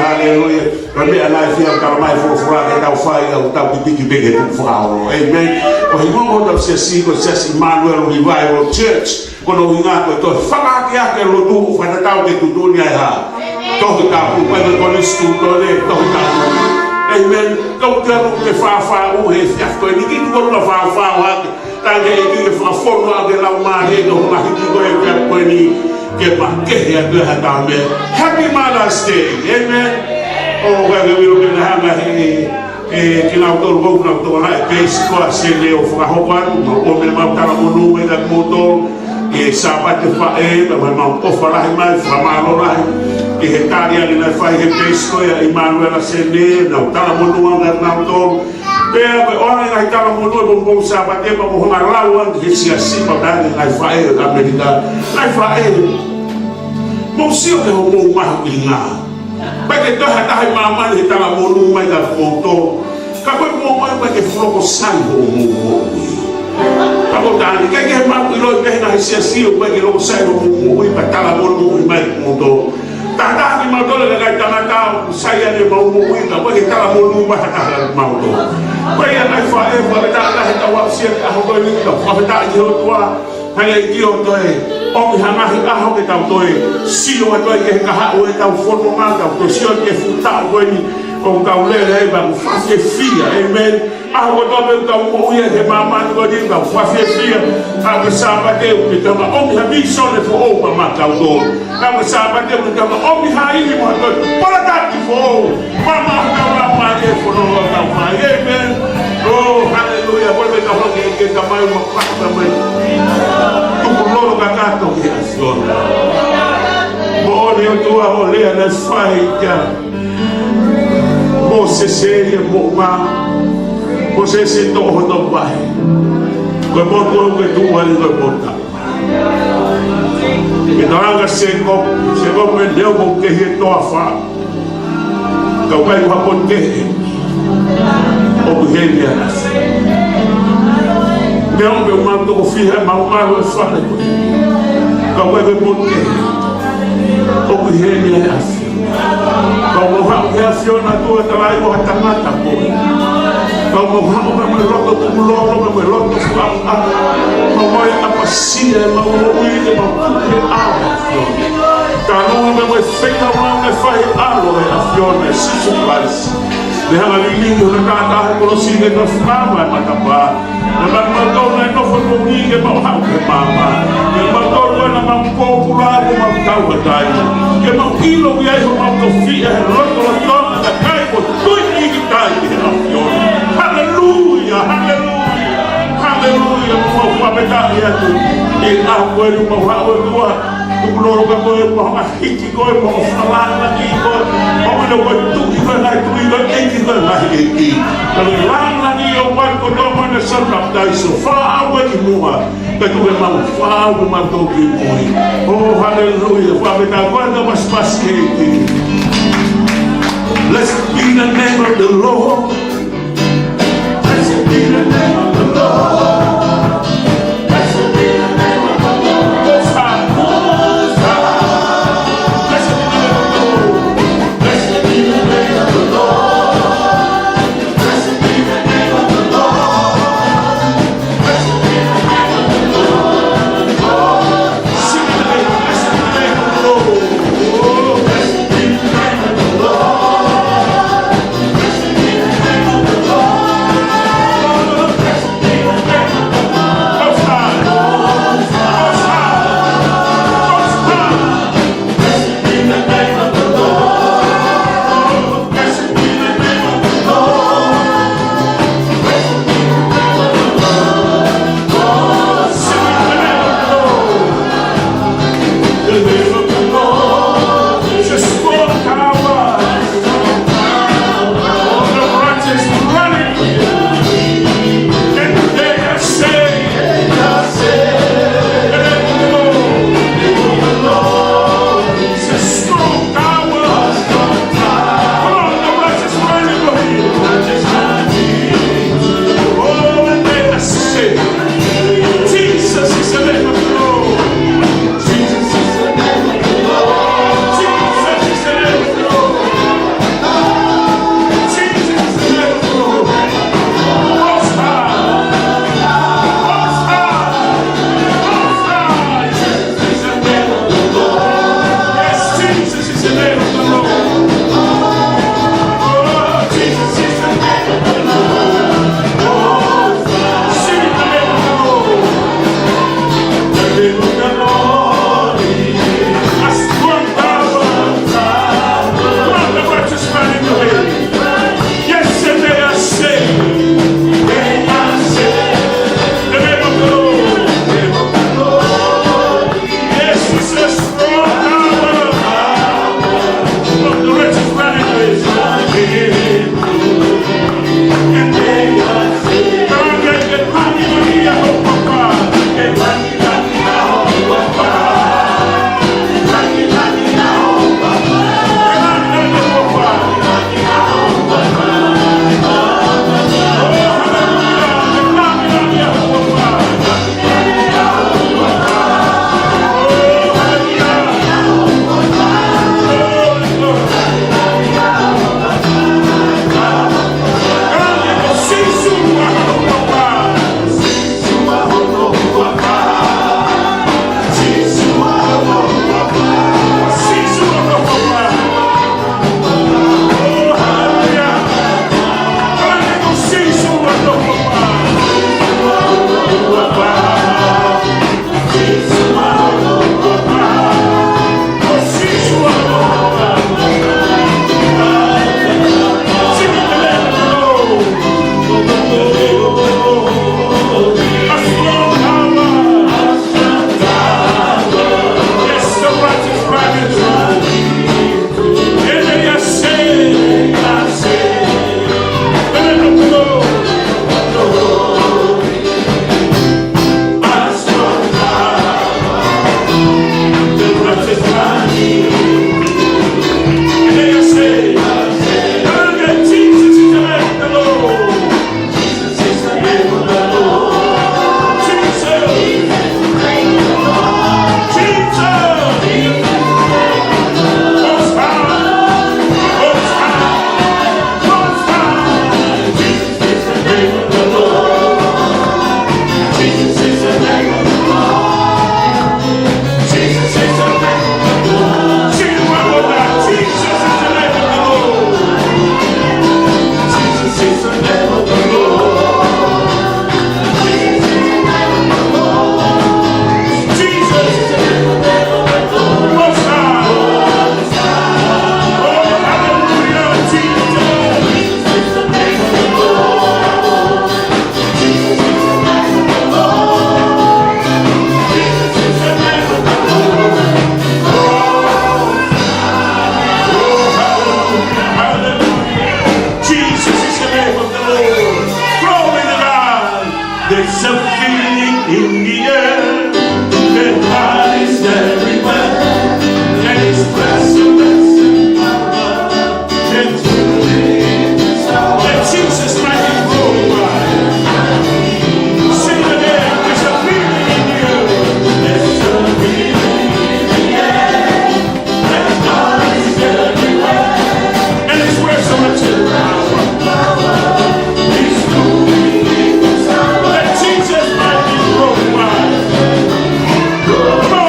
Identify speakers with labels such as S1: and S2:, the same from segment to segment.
S1: hallelujah. Kami alai fia kalamai fura ke tau fai au tau pitiki bege tu fao. Amen. O hingo tau sia Emmanuel Revival Church. Kono hinga ko to whakake ake lo tu whanatau ke tutuni ai ha. Tohi tapu, pwede koni stutone, tohi tapu. Amen. Kau tiaru ke whawhau he fiafko. Ni ki tu la whawhau hake. Tange e ki ke whafono ake lau mahe no mahiki ko e fiafko ni ke pakehe ake hata me. Happy Mother's Day. Amen. O wege wiro ke hanga he ki lau tolu kou lau tolu lai peisi koa se leo whakahopan. O me mautara monu me da kutolu. E sabate whae, me mau kofa lahi mai, whamalo lahi. E he tari ali nai whai he pesko ya Emmanuel Sene, nau tala monua ngai nau tolu. Pea me ona ngai tala monua, bongbong sabate, pa mohonga lauan, he sia sipa dani ngai whae, Amerika. Ngai whae, mong sio ke homo mahu i ngā. Pake toha tahi mamani he tala monua mai ka whoto. Ka koe mo mai pake whroko sai ho mo. Kalau tadi kayak mau ilo teh na sia-sia bagi lo sai lo mo patala mo mai mo tanda ni mau dole ga tanga saya ni mau mo ita bagi tala mo ma hata mau to bagi ai fa e ba ta la ta wa sia ka ho ni to fa ta ji ho tua hai ki ho to e o mi hana hi ka ho ke ta to e si lo to e ka ha o ta forma ma ta to si o ke futa ko ni con caulele ba fase fia amen a ko to be ta mo ye de mama ko di ba fase fia ka ko sabate o mi tama o mi habi so le fo o ma ka do ka ko sabate o mi tama o mi ha ni mo to para ta ti fo mama ka la ma ye fo no ka ma amen oh hallelujah por be ka ho ke ta mai mo ka ta mai tu ko lo ka ka to ki asion mo ne o tu a o le na fai ja você seria bom, você se torna pai. Foi bom tudo que tu ali foi botar. Então anga chegou perdeu com que retou a fa. Então vai o rapor que o rei era. Não meu mando o filho é mal eu falo. Então vai o rapor que o rei era. Como hau he afiona tua talai o hatamata po. Como hau me loto kumulono me loto fuam como é a passia ma o uile ma kuke ala. Kanu me feita uma me fai alo e afiona sisu place. De hanga lilinho na kata ko sine no fama matapa. Na mato na no fo ko nge ma hau ke mama. E mato na ma popular ma tau dai. Que não quilo que é uma autofia, roto da caibo, tudo que está aleluia, aleluia, aleluia, uma medalha e a coisa uma rua, o glória que foi uma hit, foi uma falada aqui, como não foi tudo que vai tudo que vai lá aqui. Lá ali o barco não vai ser captado, sofá, o que morra. Que tu é mal falo, matou que foi. Oh, aleluia. Fala, agora mais pasquete. Blessed be the name of the Lord. Blessed be the name of the Lord. Blessed be the name of the Lord. Most high, most high. Blessed be the name of the Lord. Blessed be the name of the Lord. Blessed be the name of the Lord. Blessed be the name of the Lord. Sing the name, blessed be the name of the Lord. Oh, blessed be the name of the Lord. Blessed be the name of the Lord. Blessed be the name and God is everywhere. And His presence and power and truly let Jesus might be glorified. Sing it again. There's a feeling in you. There's a feeling in the air. And God is everywhere. And His resurrection power. He's moving. Let Jesus might be glorified. Come on.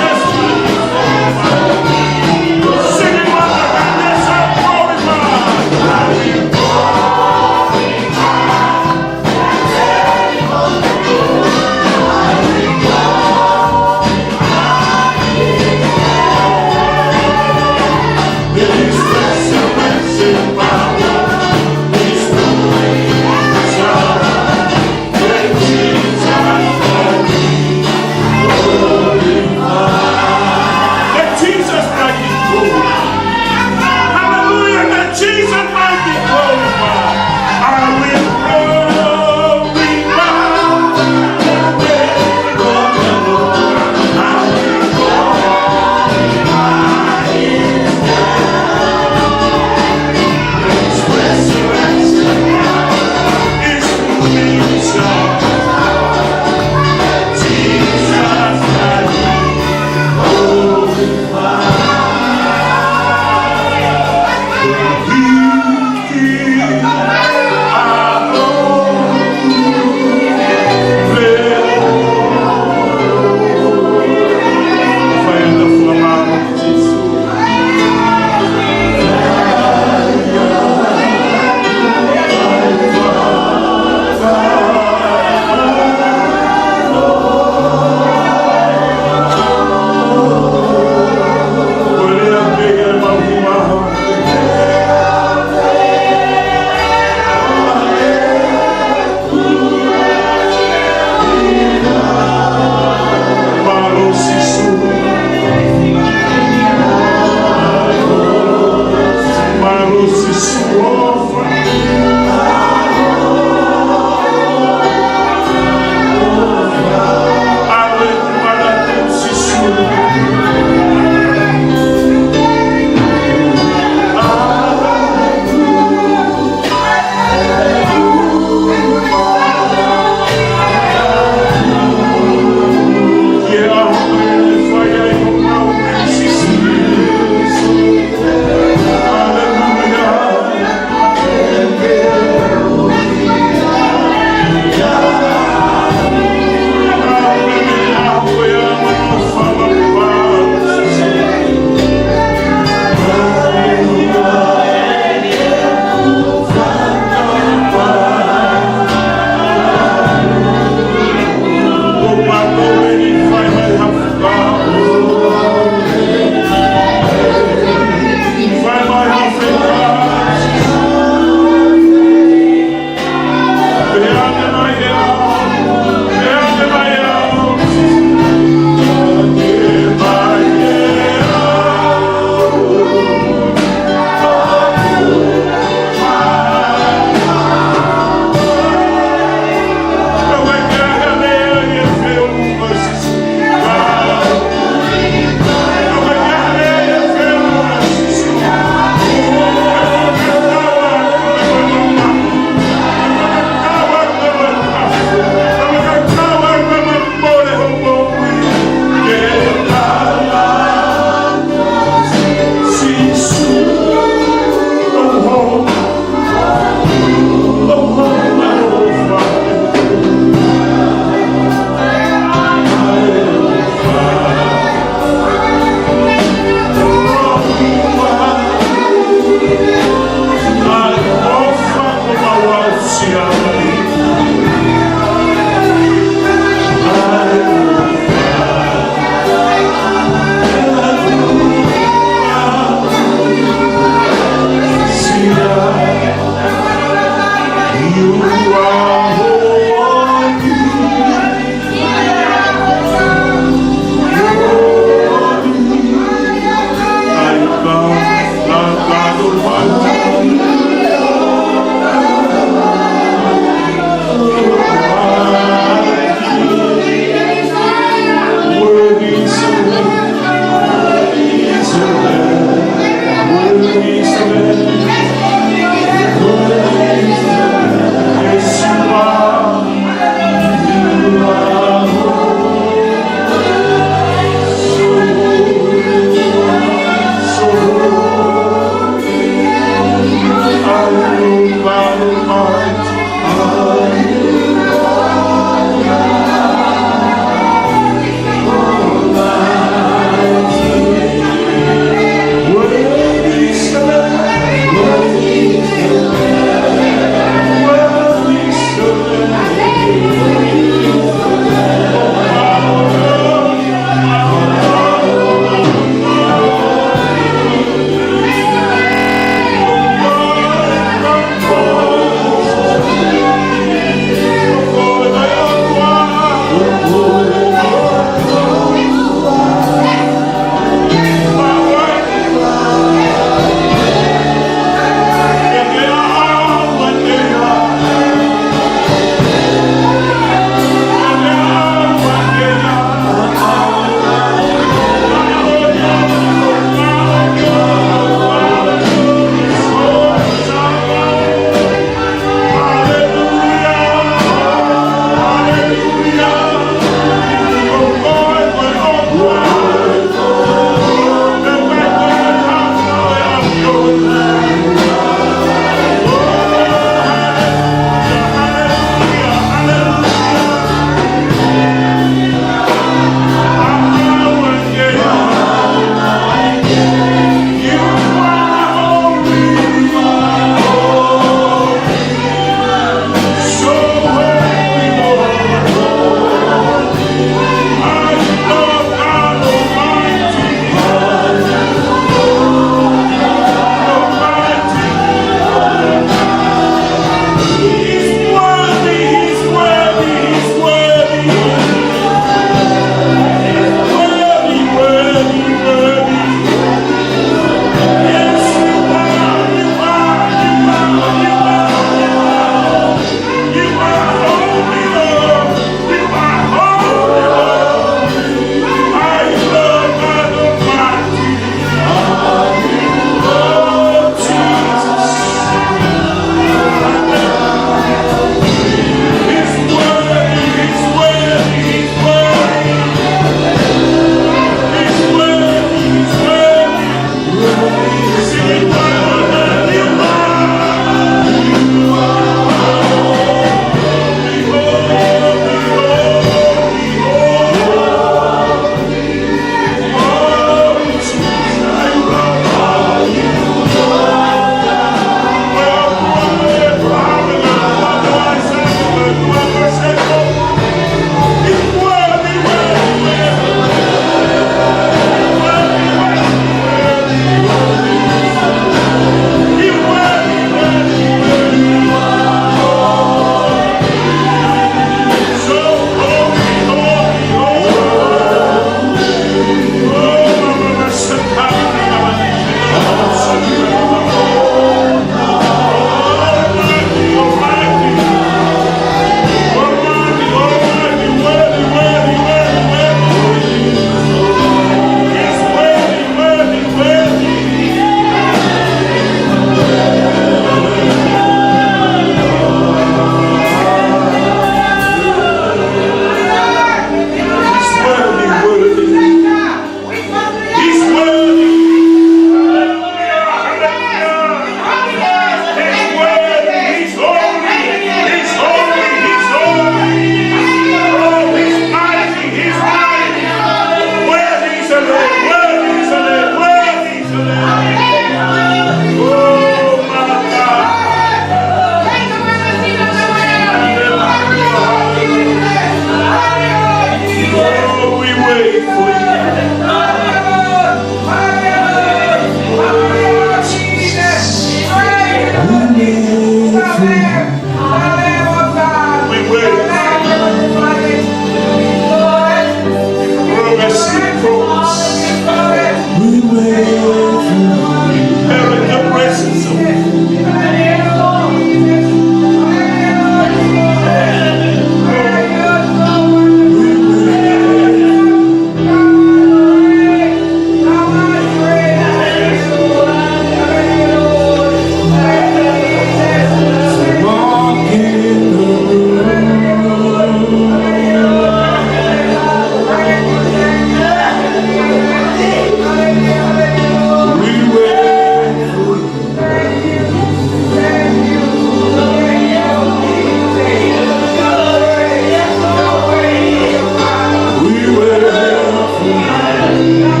S2: Hallelujah.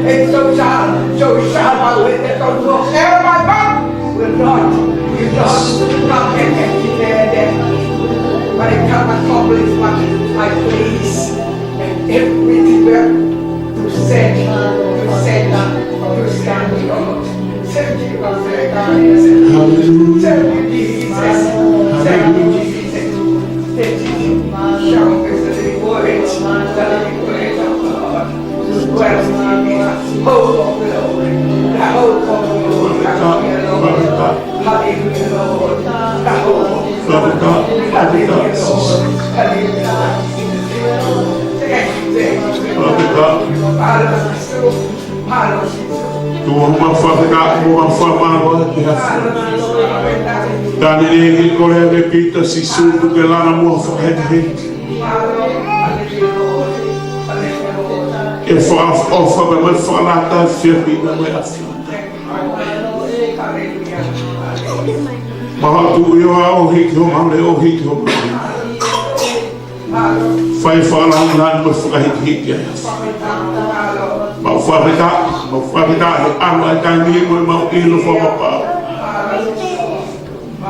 S2: And so shall my witness on whoever my mouth will not empty there, but it can accomplish what I please, and everywhere to stand Lord. Thank you, Jesus. Thank you, Jesus. Show us the living word of God. Dwell in me, hold on, Lord. Hold on, Lord. Hallelujah, Lord. Hallelujah, Lord. Hold on, hallelujah, Lord. Hallelujah.
S1: Tuhan fabrik rumah famalo dan ini kalau repita sisu tu kelana mau fakir e fa bem falata firmina me afio mahal tu yo au hikyo male o hikyo fai falang lan berfakir hikya mau fabrika ala kami mau ilo fa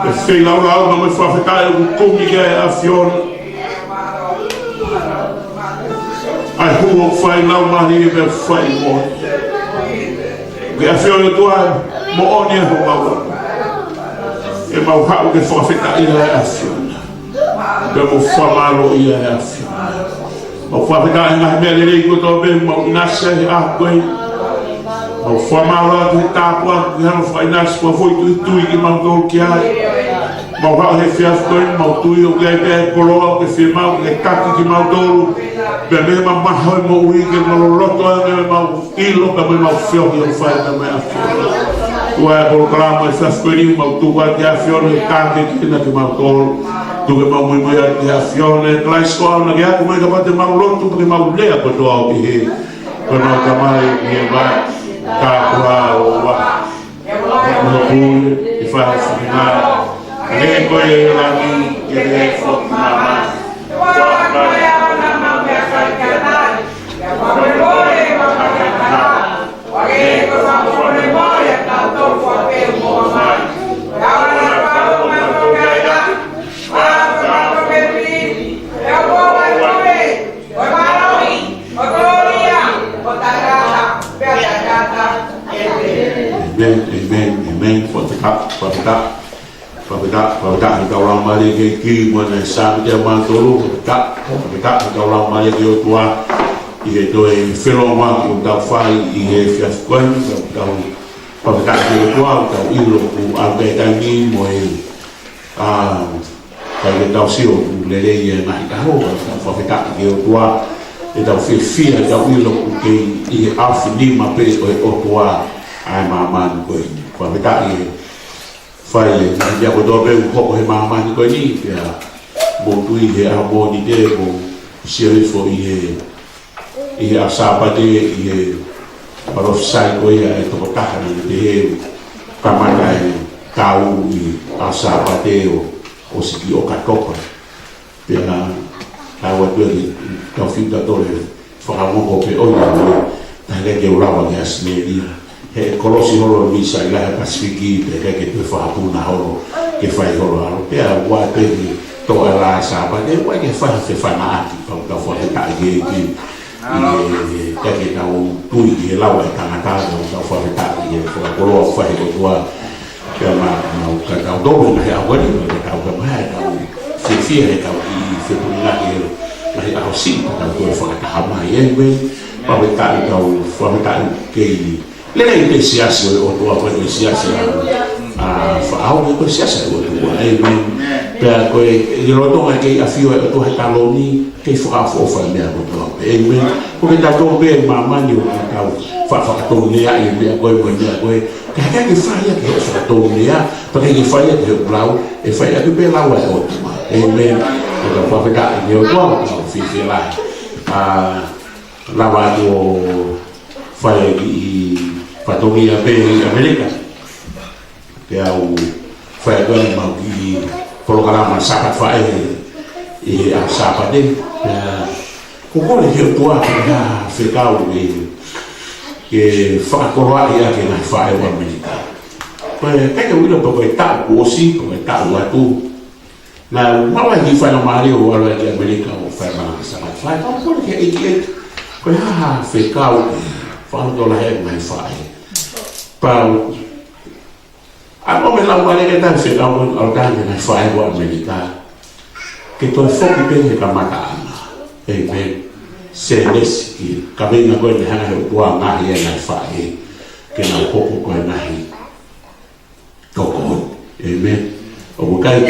S1: e fei lau mau fabrika o comigo a fior ai huo fai lau mari be fai mo que a fior do mo onia ho mau e mau ha o que fabrika ila a fior be mo famalo ia a fior mau fabrika na mele ko to be mau nasa a coi mau famalo de tapua não faz nada só foi tu que mandou que mau ha he fiaf coi mau tu o que é colo que firmau que taki que mandou be me ma ho mo ui que mo loto mau ilo que mau fio que faz também a tu é programa fiaf coi mau tu vai a fio que taki que na que mandou tu que mau muito a fio na escola na que como é que vai ter mau loto porque mau lea por do que quando acamai que vai Kakua wa Nukul Ifa Fina Neko lagi Gede Fok Mama Amen. Pagka ikaw lang maligay mo na sabi niya matulog, pagka ikaw lang maligay tua, ito ay filoma yung dafay, fiaf kwan, pagka ikaw tua, ikaw ilo kung albay kami mo ay kaya daw siyo kung lelay na ikaw, pagka ikaw tua, ikaw fia, ikaw ilo kung kay afini mapili o tua, ai maman ko pagka fai dia bodobe ko he maman ko ni ya mo tu he amo ni de mo siri fo he asaba de he parof sai ko ya to ka ni de pamana kau asaba de o siki o katopa pela awa de to finta dole fa mo ko pe o ya ta le ke urawa ya sneria he kolosi holo misa ila pasifiki te ke te fa puna holo ke fai holo alo pe a wa te to ala sa ba de wa ke fa te fa na ati pa ka fo te ka ge ki ke na o tu i la wa ka na ka ka fo te ka ge fo ko lo fa he ko wa ke ma na ka ka do na ya wa ni ka ka ma ka fi he ka i fi puna ke ma ha si ka ko fo ka ha ma ye we pa we ka fo ka ke lei che si hace o tua poi si hace fa au che si hace o tua per quei lo don che a fio o tua taloni che fa fa me o tua e me porque da to be mamma ni o fa to ne a e me coi che fa ya che fa to ne a perché che fa ya che blau e fa ya che bella o tua e me o fa da ni o tua fi la lavato fai Patomia be Amerika que é o foi agora o programa sapat fai e a sapade ko le he tua ha fe ka o ke fa ko ra ia ke na fa e wa Amerika ko ke wilo ko ta ko si ko ta wa tu na ma hi fa no mari o wa ke Amerika o fa ma sa fa ko ke e ko ha fe ka o fa do la he mai fa pa a mo me la wa ke ta fe ka o ta ke na fa e wa Amerika ke to fo ki pe ka mata amen se leski ka venga ko le hana o tua nga ia na fa ke na ko ko na hi to ko amen o kai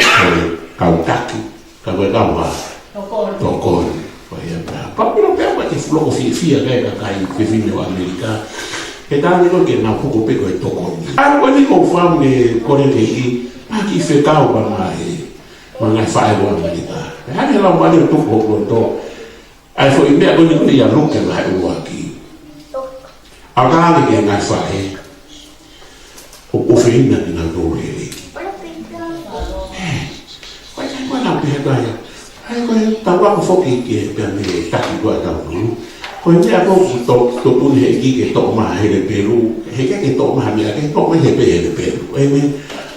S1: ka utaki ka wa to ko pa ia pa pero pe que flo fi ga kai ke vine o Amerika e ta ni ko ke na ko pe ko to ko a ko ni ko fa me ko le ki pa ki fe ka o ba ma fa o Amerika ha ni la ma ni to ko to ai foi me agora não ia nunca vai o aqui agora que na fae o feina na dor ele vai na perda ai vai tá lá com foque que para me tá aqui do tá não foi me agora to por aqui que toma ele pelo que toma me que toma ele pelo ai me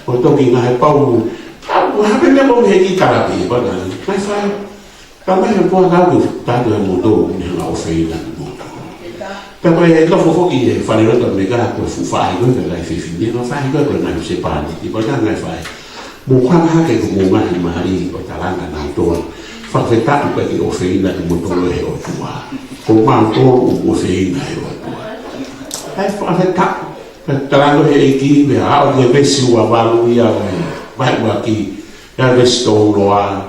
S1: o to que na pau a me bom aqui cara bem mas vai kama he po ga ku ta do mo do ni la o fe na mo ta ko e lo fo ki e fa le to me ga ko fu fa ko ga la fe fi ni no fa ko na se pa ni po ta na fa mo kwa ha ke ko mo ma ni ma ri ko ta la na to fa fe ta ko ki o fe na mo to lo he o tua ko ma to o fe na o tua ai fa fe ta ta la no he ki be ha o le si wa ba lu ya ba ki ya le sto lo a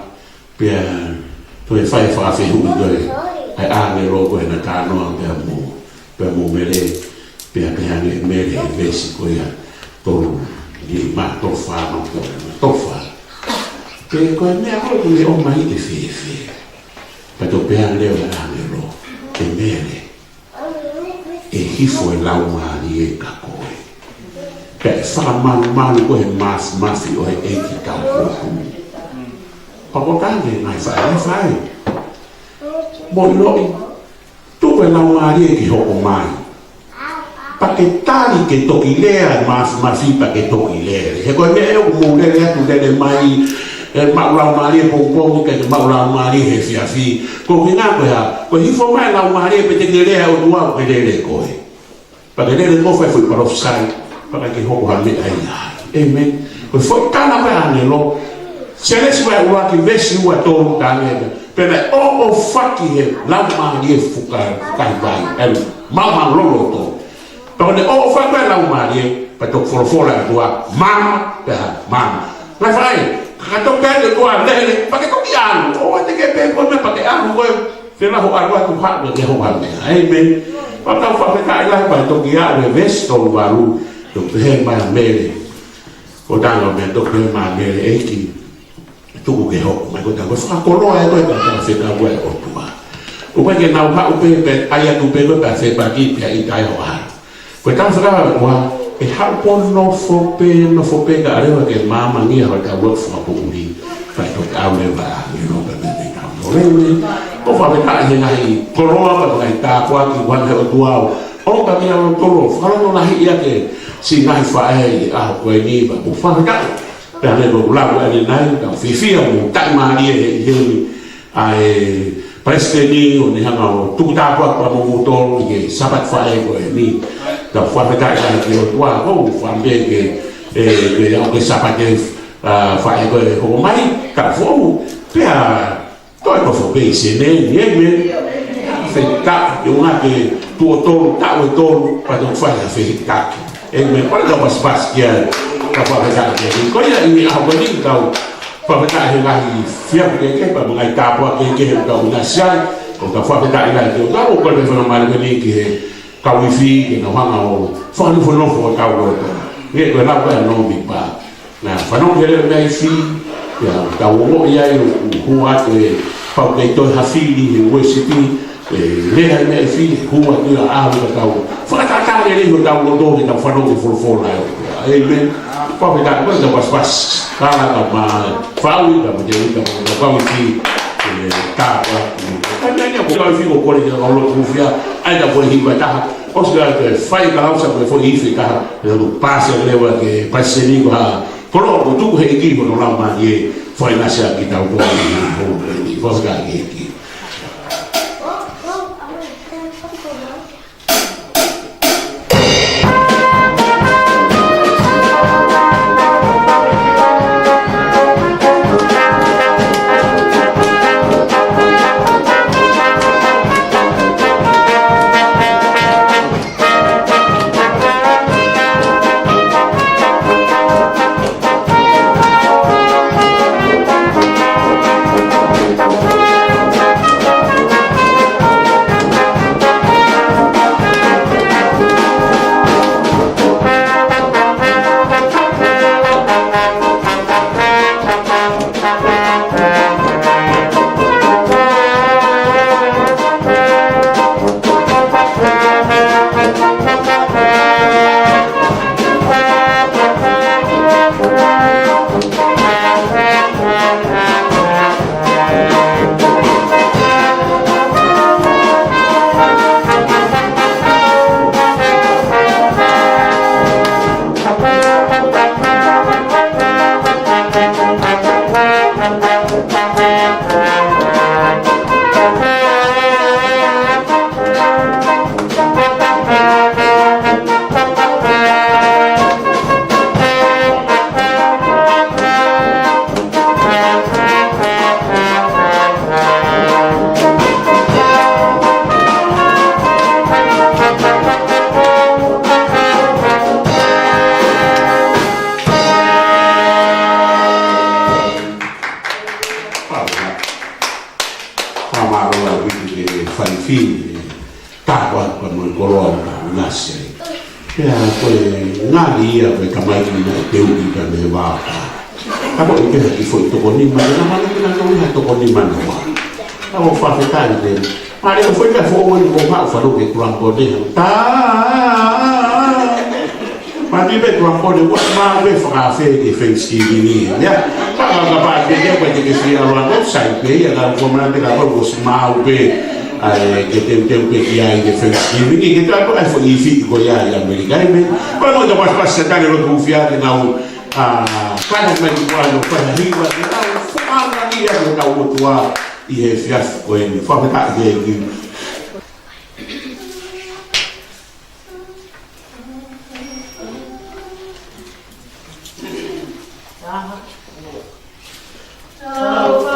S1: pe to e fai fa fe hu do ai a le ro ko na ka no pe mo mele pe a ne mele ve si ko ya to ni ma to fa no to fa pe ko ne a ko le o mai e fe pe to pe a le o la ne ro e mele e hi fo la ma ni e ka ko pe fa ma ko e mas o e ki ka ko Papa kage nai fai mo loi tu pe na mari ki ho mai pa ke tali ke toki lea ma fi pa ke toki lea he ko me o mo le tu de mai ma la mari po ke ma la mari he fi ko ina ko ha ko hi fo mai la mari pe te lea o tua ke le ko pa ke le ko fa fu para offside pa ke ho ha me ai amen ko fo kana pa ne lo se le vai o que veste o ator da neve pela o faki he la ma die fuka kai vai el mama lolo to pero de o fa la ma die pa to fora tua mama la vai ka to ka de tua le pa que to piano o te que pe ko me pa que anu ko se la ho arwa tu ha de ho ha amen pa ta fa ka la pa to kia de vesto valu to pe ma mele o dano me to pe ma mele eki tu ke ho mai ko ta ko fa ko lo ai ko ta se ta wa o tua o pa ke na ha o pe ai tu pe ko ta se pa ki pe ai dai ho ha ko ta fra wa e ha po no fo pe ga re ke mama ni ha ta work for ko uri fa to ka le ba you know ba me ka no le ko fa ta ni nai ko lo ba nai ta ko ki wan he o tua o ka mi o ko lo fa no na hi ya ke si nai fa ai a ko ni ba o fa ka per le volare alle nai da fifia mo tai mari e ai presteni o ne hanno tutta qua mo motor che sabat fare ko ni da fa da che o tua o fa bene che anche sabat fare ko mai ka fo per to ko fo be se ne niente fetta una che tuo to ta o to pa non fare la fetta e me quando vas pasquia apa kata dia ko ya ini apa ni kau pa kata dia lagi siap ke pa mengai ta apa ke kau nasiai ko ka fa kata dia tu kau ko le fona mal ni ke kau wifi ke no hanga o fa no fo kau ni ko na pa no bi pa na fa no ele mai fi ya ka wo ya hu ate pa ke to ha fi ni we sipi le ha mai fi hu ate a kau fa kata dia ni ko kau do ni ka fa no fo la amen pa kita ko da pas kala ka ma fawi ka mo jadi ka mo fawi ki ta wa ai ai ko ai fico ko le lo tu fia ai da ko hi ta o se que fai ka usa ko foi fi ka lo passa le wa que passe ni ko Però tu che equipo non ha mai fuori la sera che da un po' di cosa che che Thanksgiving ya para dia baca ke sia orang sai pe ya dalam komunan kita baru semau pe que tem que ai de Thanksgiving que kita apa foi ifi ko ya Amerika ini kalau kita pas setan lo confiar na para me igual para riba na fala dia do kau tua e fiaf ko ele fa ta de
S3: Oh,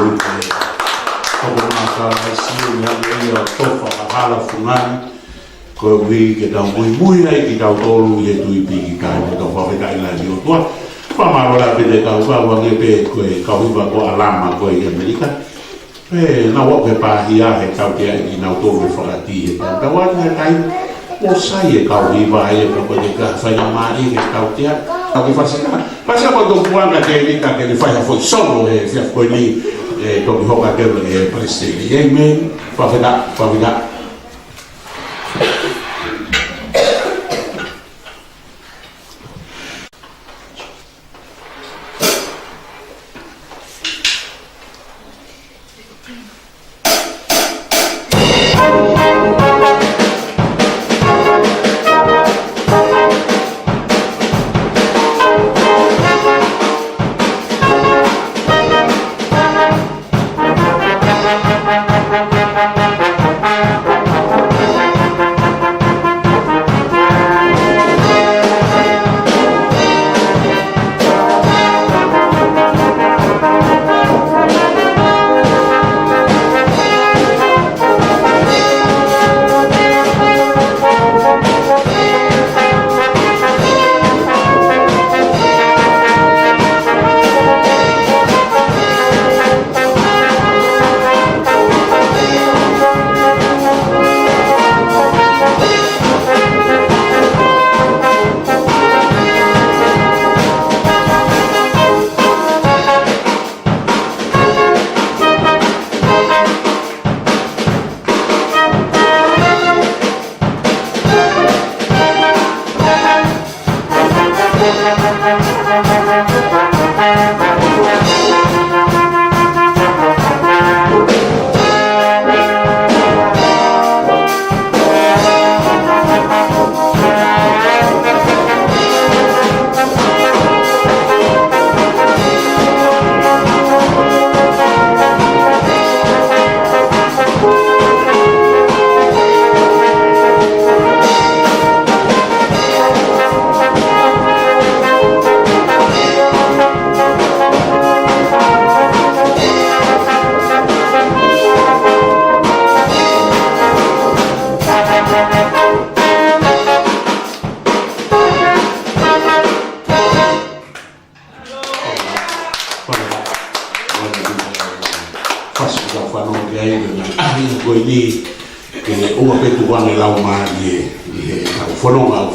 S1: Como maka siu ni ia tofa hala fungan ko wi ke tau mui ai ki tau tolu ye tu ipi ki kai mo tau fa kai la yo tua pa ma ora pe de tau fa wa nge pe ko ka wi ba ko alama ko i Amerika na wa pe pa ia he tau ke i na tolu fa ti ta wa ni kai o sai e ka wi ba e ko de ka fa ya mari ke tau te a ki fa sa pa sa ko do puanga ke ni ka ke ni fa ya foi solo e fia ko ni toki hoka kero e preseli. Amen. Whawhina, whawhina.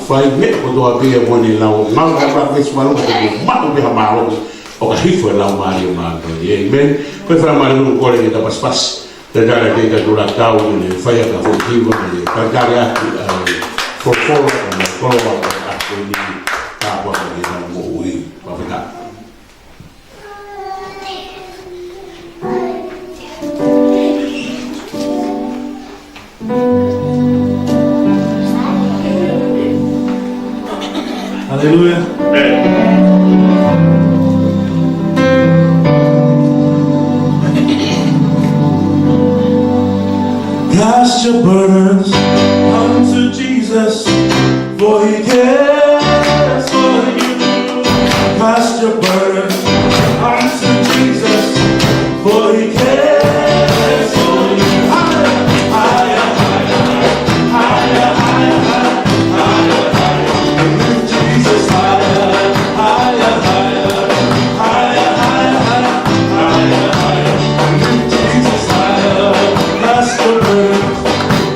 S1: Fai me ko do abia moni lau mau ka ba wis malu ko mau be hamalo o ka hifo lau mari ma do amen ko fa malu ko le ta pas pas da da de da dura tau ni fai ka fo tivo ni ka garia for na ko ka ko ni ta ko ni na mo ui pa fa
S3: Hallelujah. Cast your burdens unto Jesus, for He cares for you. Cast your burdens unto Jesus, for He cares for you. Higher, higher, higher, higher, higher, higher, higher. Lift Jesus higher, higher, higher, higher, higher, higher, higher. Lift Jesus higher. Cast your burdens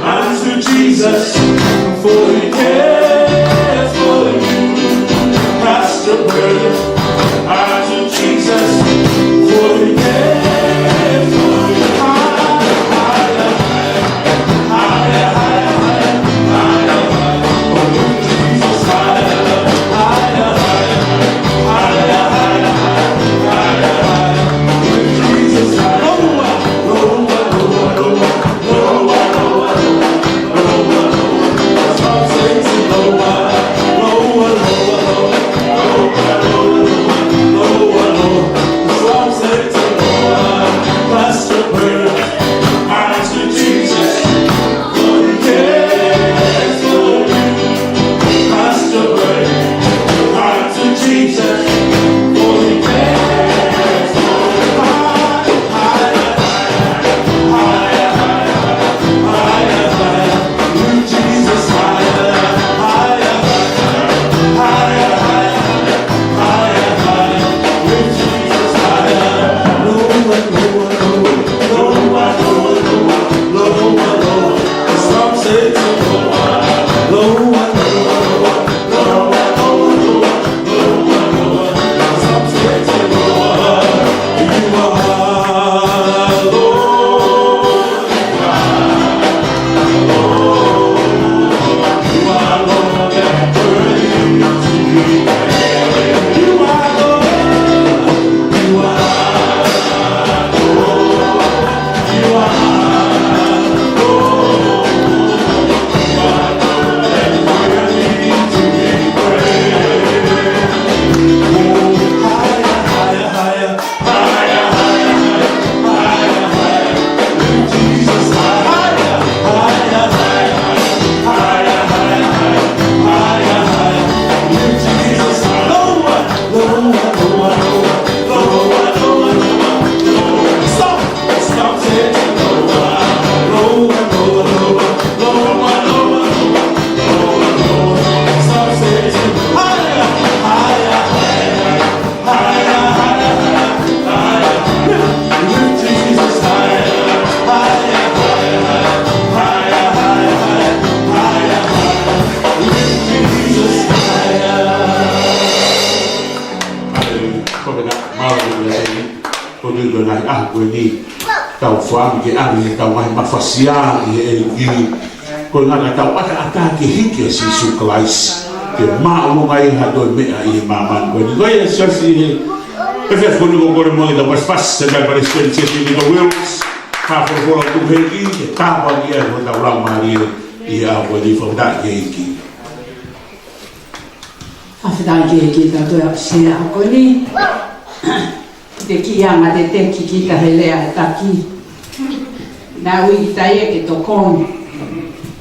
S3: unto Jesus, for He cares for you. Cast your burdens unto Jesus, for He cares for you. Higher, higher, higher, higher, higher, higher, higher. Oh, lift Jesus higher, higher, higher, higher, higher, higher, higher. Lift Jesus higher. Lower, lower, lower, lower, lower, lower, lower, lower. That's what I'm saying.
S1: tau whaami ke ari tau mai mawhasia i e gini ko ngana tau ata ke hiki si su klais ke mao ngai ha do mea i maman ko ni goia sasi e fe fo ni ko mo da was fas se da para experiência de no wills pa for tu hiki ke tava ni e da ula mari i a ko di fo da hiki
S4: afda hiki da to se a ko ni de kiama de te kikita helea taki na ui taia ke to kon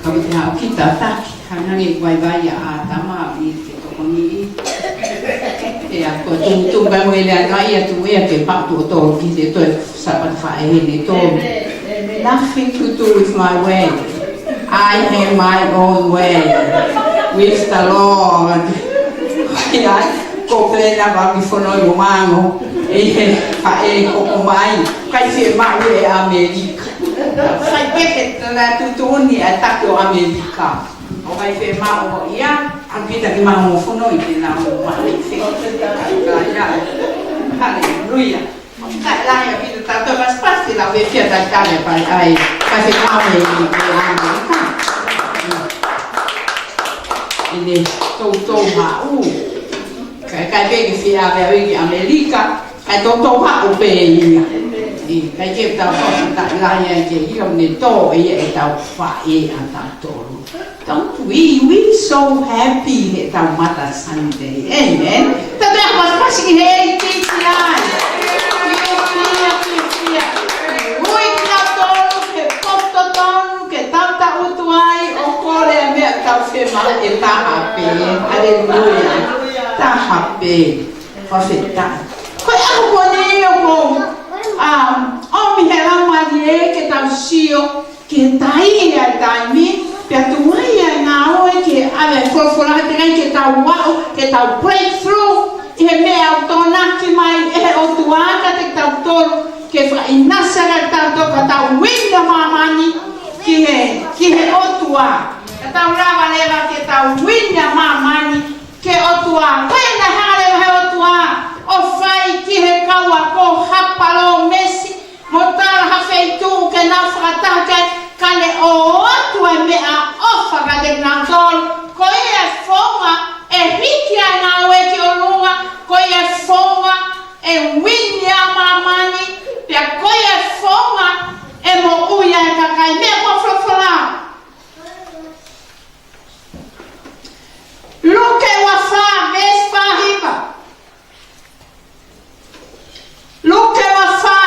S4: ka te ha kita taki hanangi vai vai a tama i ke to koni e a ko tu ba mo ele na ia tu ia ke pa tu to ki te to sapat fa e ni to nothing to do with my way. I have my own way with the Lord. Ya ko plena ba mi fono yo mango fa e ko mai kai se ma e America sai peke na tutuni attacco America o kai se ma o ia anche da ma mo fono i na mo ma se ya alleluia la ya vita tanto la spazio la vecchia da tale per ai kai se ma e America e to ma kai peke se ave America ai to ha o pe i kai ke ta ta la ya ke i o ne to e ta fa e ata to don't we so happy he ta mata Sunday amen ta ta mas passing he ki lai ui ka to ke poto ton ke tanta utuai o kole me ta fe ma e ta happy alleluia ta happy fa fetta ko ako ko ni ko o mi hela marie ke tau sio ke tai ai tai mi pe tu mai na o ke ave fofola ke tau wa ke tau breakthrough e me autona ki mai e o tuaka te tau tolu ke fa inasara tau ka tau winda mamani ki he o tua ka tau lava leva ke tau winda mamani ke o tua pena hale he o tua o fai ki he kaua ko hapalo mesi motar ha feitu ke na frataka kale o atu e mea ofa ka de nantol ko e fonga e hikia na we ki o lunga ko e fonga e winya mamani pe ko e fonga e mo uya e kakai me ko frofola luke wa fa vespa hiva Luke wa fa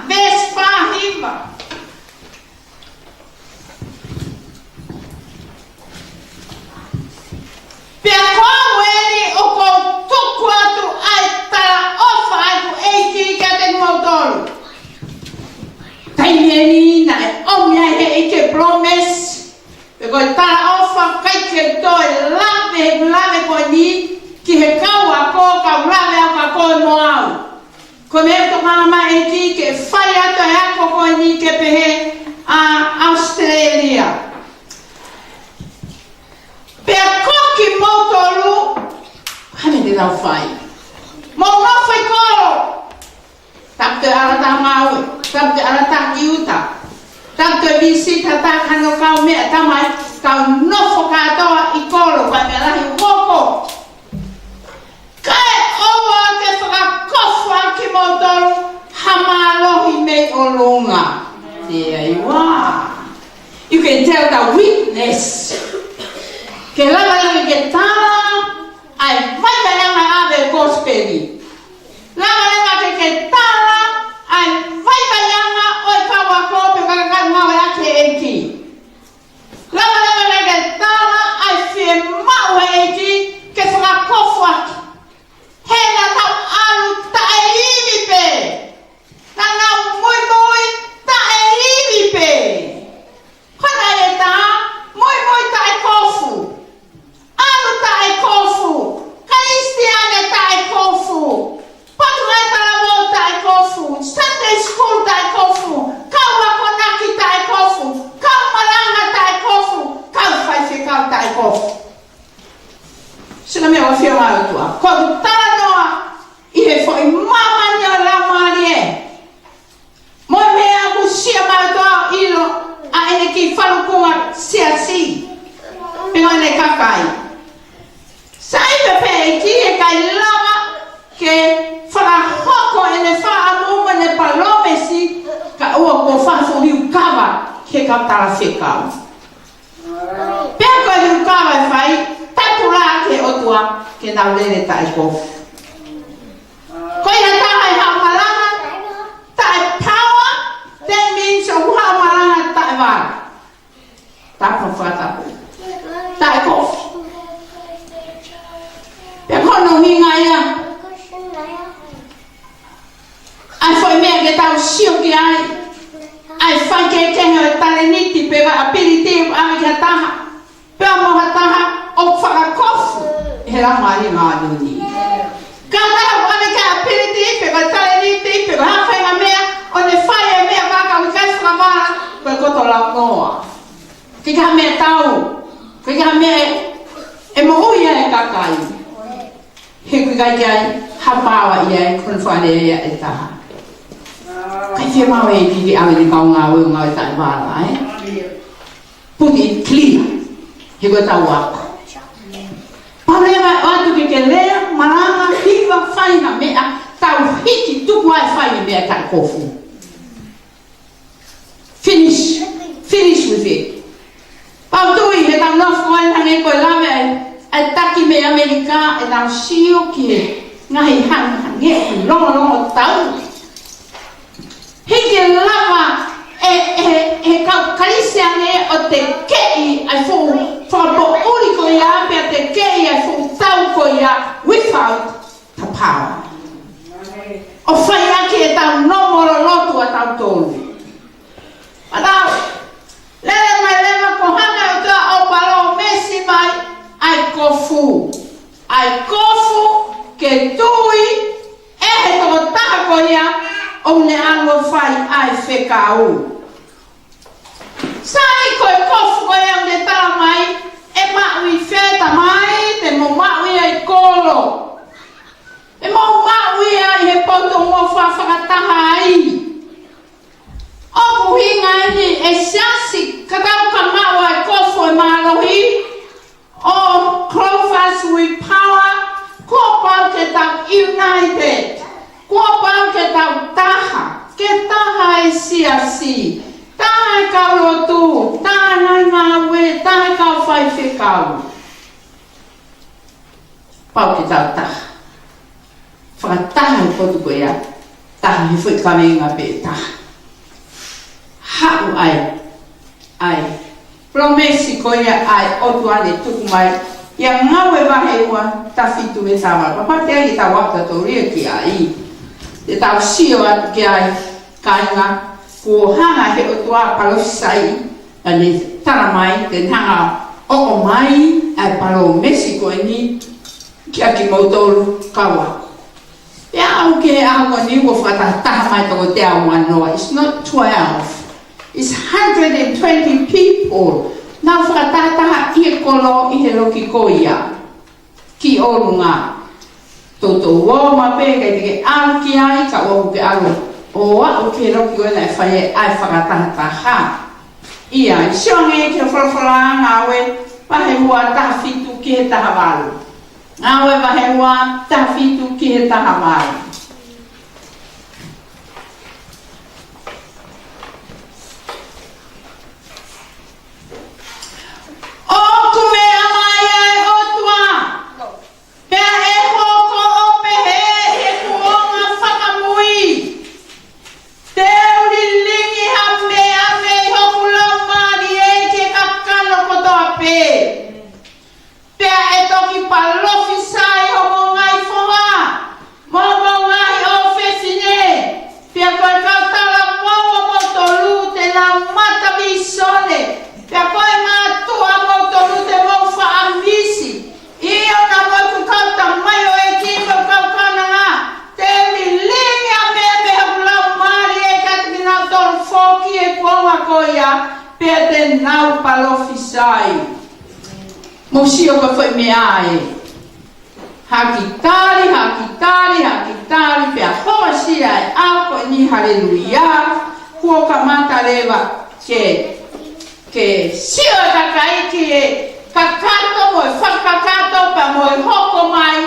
S4: vespa hiva he rau whai. Mo no whai koro. Tap te ara ta maui, tap te ara ta kiuta. Tap te visi ta ta kano kau mea tamai, kau nofo katoa I koro, kai mea rahi woko. Kai owa te whakakofua ki motoru, hamalohi me o lunga. There you are. You can tell the weakness. Ke lama ke tala, ai vai vai ave gospeli. Lama ke tala, ai vai vai oi kawa ko pe ka ngau ya ke eki. Lama ke tala, ai fie mau eki ke fra kofwa. Hena ta alu ta elivi pe. Na muy ta elivi pe. Kana eta muy ta kofu. Alu ta kofu. Cristiane ta kofu. Patruleta la ta kofu. Sunday school ta kofu. Kawa konaki ta kofu. Kamalanga ta kofu. Kau fai ficar ta kofu. Sina me ofia mai tua. Ko tala noa. Ie foi mama nya la marie. Mo me aku sia mai tua ilo. A ene ki falu kunga sia si. Pingo ene kakai. Sai pepe ki e kai lama ke fala hoko ene fa amuma ne palome si ka ua ko fa furi ukava ke ka tala fekau. Peko e ukava e fai tapula ke otua ke nau lere ta e kofu. Ko ia taha e haumalanga ta e power, that means o haumalanga ta e vara. Tapa whatapu. Ta e kofu. Peko no hinga ia. Ai foi mea ke tau sio ki ai. Ai whai ke kenga e taleniti pega apiritivu ame ke taha. Pea moha taha o whakakofu. He la mari ngā nuni. Ka taha ame ke apiritivu pega taleniti pega hawhenga mea o ne whai e mea kaka wikai whakamara koe koto lau noa. Ke ka mea tau. Ke ka mea e mohui e kakai. He kui kai ai hapawa ia e kun whare ia e taha. Kai whia mau e kiki awe ni kau ngā ui ngā e tai wāra, Put it clear. He koe tau wako. Parewa atu ke lea, maranga, hiwa, whainga mea, tau hiki tuku ai whainga mea kai kofu. Finish. Finish with it. Pau tui he tau nofu ai hange koe lame ai taki me Amerika e nau sio ki ngahi hange longo tau. Hiki lama e kau Cristiane o te kei ai fu whakapo uri ko ia pia te kei ai fu tau ko ia without the power. O whai aki e tau nomoro lotu a tau tolu. Atau, lele mai lema ko hana o tua o palo mesi mai ai kofu. Ai kofu ke tui e he toko taha ko ia o ne ango whai ai whekau. Sai koe kofu koe au ne tala mai e maui wheta mai te mo maui ai kolo. E mo maui ai he poto mo whawhakataha ai. Oku hinga ni e siasi kakau ka mau ai kofu e marohi. O Clovers with power, kua pau ke tau united. Kua pau ke tau taha. Ke taha e siasi. Taha e kau lotu. Taha nai ngā we. Taha e kau whai whekau. Pau ke tau taha. Whakataha e potu ko ia. Taha he whi kamenga pe taha. Hau ai. Promesi ko ia ai otu ane tuku mai. Ia ngawe wahe ua tawhitu e tawa. Papate ai ta waka tō ria ki ai. Te tau sio atu ki ai kainga. Ko hanga he otu a palosai. Ane tara mai te hanga o mai ai palo Mexico ni. Ki aki mautoru kawa. Ia au ke au ka ni wo whakataha mai toko te au anoa. It's not 12. It's 120 people. Nā whakatataha i he kolo i he loki koia. Ki orunga. Toto wo ma pe kai te al ki ai ka o ke alo o wa o ke ro ki o na fai ai whakataha ha ia shonge ke whalawhala ngawe pahe hua taha fitu ki he taha walu ngawe pahe hua taha fitu ki he taha walu o kume amai ai o tua pea e hoko o pehe he kuonga whakamui te uri lingi hame ame hoku lau mani e ke kakano kotoa pe pea e toki palofi sai homo ngai foha momo ngai o fesine pea koe kautala momo motolu te lau mata bisone pea koe matua motolu te mofa amisi iyo na moe kukauta mai o e kiko kaukana nga te uri lingi ame ame hoku lau mani e kataki nau tolu foki e kuonga koia pea te nau palofi sai Mosio ka foi me ai. Hakitari pe a hoa si ai a ko ni haleluia. Ko ka mata leva ke sio ka kai ki kakato mo fakakato pa mo hoko mai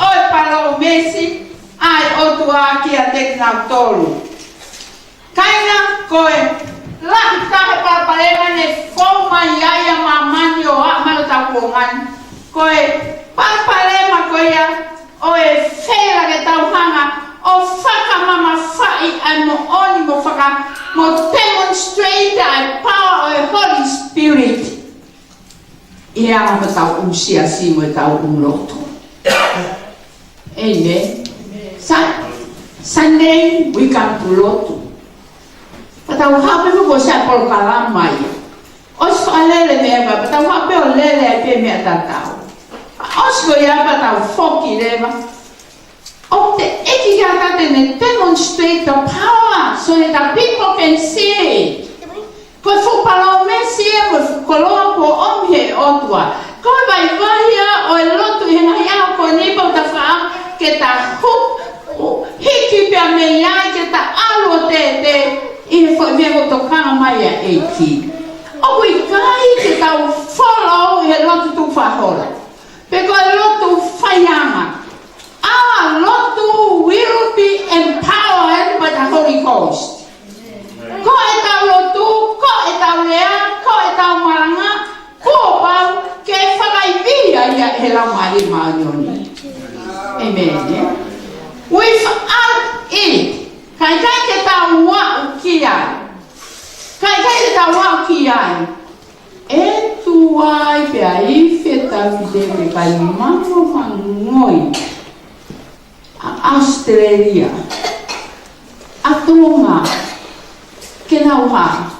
S4: o palo mesi ai o tua ki a tekna tolu. Kaina koe la tahe parparema ne foma iaia mamani o amalo takuongan. Koe parparema koe ia o e whera ke tauhanga o whaka mama whai ai mo oni mo whaka mo demonstrate ai power o e Holy Spirit. I anga ma tau usia si mo e tau umloto. Amen. Sunday we come to Lotu. Patau hape mo sa pol kalamai. Os falele meva, patau hape o lele pe me tatau. Os go ya patau foki leva. O te eki gata ne demonstrate the power so that the people can see it. Ko fu palo mesi ko fu koloa ko omhe otua. Ko vai vai o lotu hena ya ko ni pa ta fa ke ta hu hiki pe me ya ke ta alo te e foi mesmo tocando mais aqui. O kai que tá o follow e lotu tu fahola. Pegou lotu fayama. Our lotu will be empowered by the Holy Ghost. Ko eta lotu, ko eta lea, ko eta maranga, ko pa ke fagai via ya hela mari manioni. Amen. Without it kai ke ta wa kiai. Kai ke ta wa kiai. E tu ai pe ai feta vide kai mamo mangoi. A Australia. A Tonga. Ke na wa.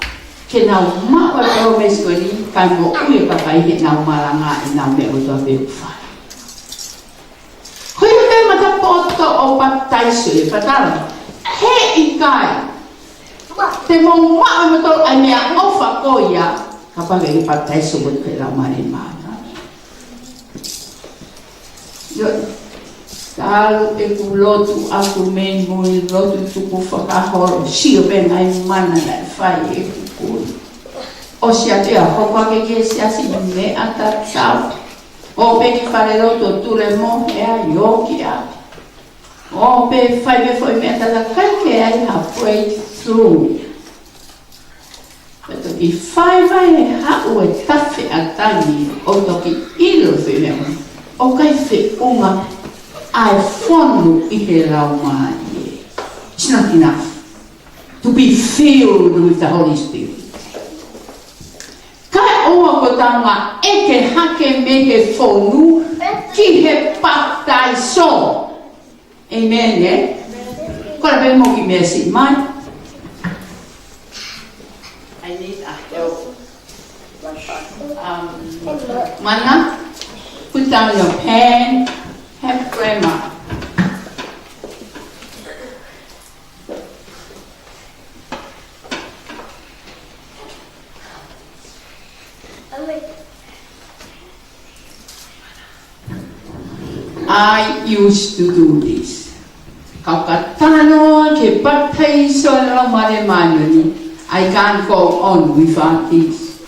S4: Ke na ma wa ko mescoli kai mo ui ka kai he na malanga na me o to be fa. Hoi te mata poto o baptaiso e patara. He ikai. Te mo ma mo to ai me ofa koia. Kapag i baptaiso mo ke la mari mana. Yo tal e kulotu aku men mo i lotu tu ku fakahoro. Si ben ai mana na fai e ku. O sia te a hokwa ke sia si me ata tau. O pe ki fare lotu tu le mo e a yokia. O pe fai me foi me ata kai ke ai halfway through. Pero i fai vai ha o e tafe atani o toki ilo fe me. O kai fe uma ai fono i he lau mai. It's not enough to be filled with the Holy Spirit. Kai oa ko tanga eke hake me he fonu ki he baptaiso. Amen, eh? Kora pe mo ki me si mai. I need a help. Mana, put down your pen, have grammar. I used to do this. Kakatano ke baptization lang malemano I can't go on without this.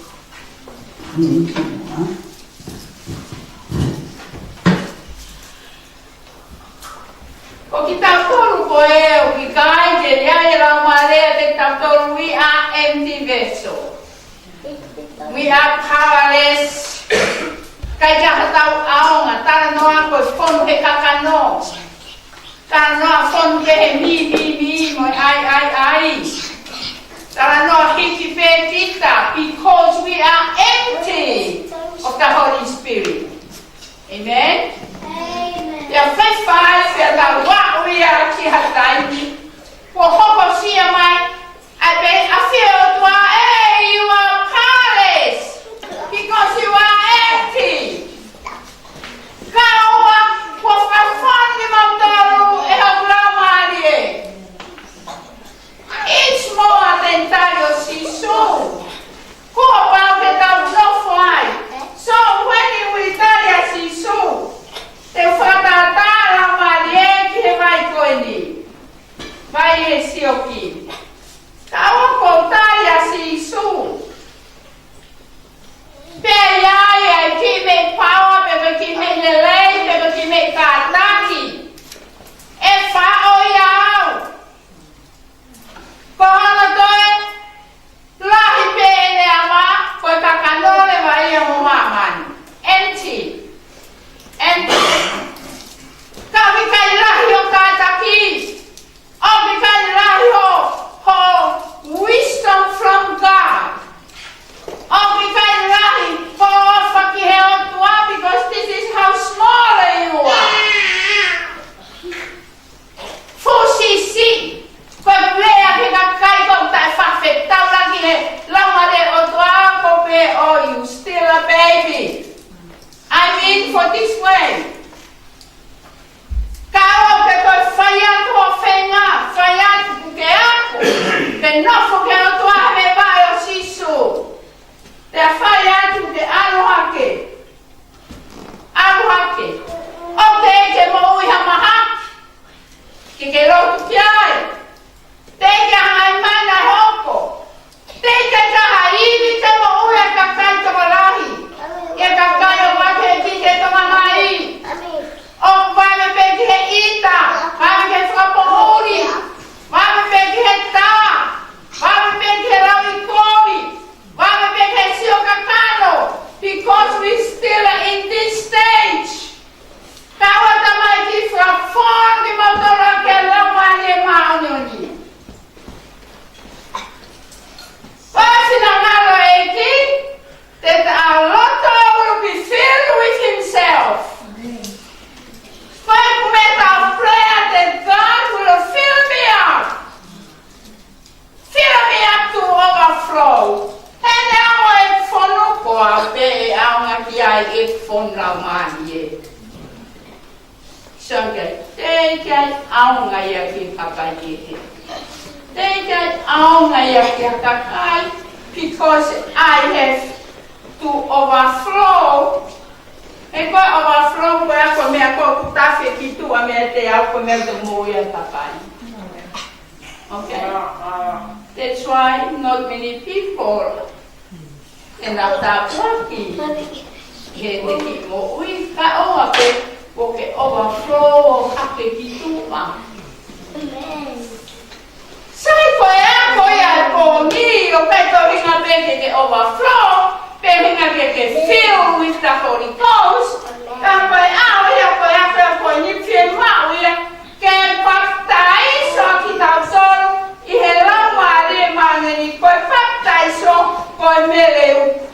S4: O kita tolu ko o kita je ya lang male kita tolu we are empty vessel. We are powerless. Kaya hatau aong atara no ako fon ke kakano. Tara no fon ke mi mo ai. Tara no hiki pe kita because we are empty of the Holy Spirit. Amen. Ya fai ya la wa we are ki hatai. Wo hoko sia mai. I feel you are powerless because you are empty. Kawa kwa fafani mautaru e hablamari. It's more than tayo siso. Ko pa ke tau no fly. So when we tayo siso, te fata tara mari ke vai koini. Vai esioki. Kawa ko tayo siso. Peyai ki me power bebe ki me lelei bebe ki me kataki e fa o yao kohala toe lahi pene ama ko kakanole vai o maman empty kavi kai lahi o kataki o kai lahi ho wisdom from God. Because this is how small you are. Fusisi, quebrea che caccai con te fa fettau la che la mare o tua cope oh you still a baby. I mean for this way. Caro che tu falhato offenna, falhato che ako, che non fu che non tua me vai o sisu. Te falhato che ano ake. Okay, que mo uy hamaha. Que lo tupiai. Te que hai mana hoko. Te que kahaibi te mo uy kakai to malahi. Ye kakai o wake ki te to mamai. O vai me pegue ita, vai me frapori. Vai me pegue ta. Vai me pegue rawikori. Vai me pegue sio kakano. Because we still in this stage. Kawa tamai ki frapon di motora ke lamane maunoni. Pasi na nalo eki, that our Lord will be filled with Himself. Five minutes of prayer that God will fill me up. Fill me up to overflow. And now I'm for no poa pe ang akiai ik for la manie. Sangay, take it ang ngayaki kapayi. Take it ang ngayaki kakai because I have to overflow. E ko overflow ko ako me ako kutafe kitu ame te ako me de moya kapai. Okay. That's why not many people end up lucky. Hindi mo uy ka o ape porque overflow ape kitu pa. Sai ko ya ko ni o peto hinga peke ke overflow, pe hinga ke fill with the Holy Ghost. Tampai ya ko ni fiel ma uya ke baptai so kita son ihela mare mane ni ko baptai so ko meleu.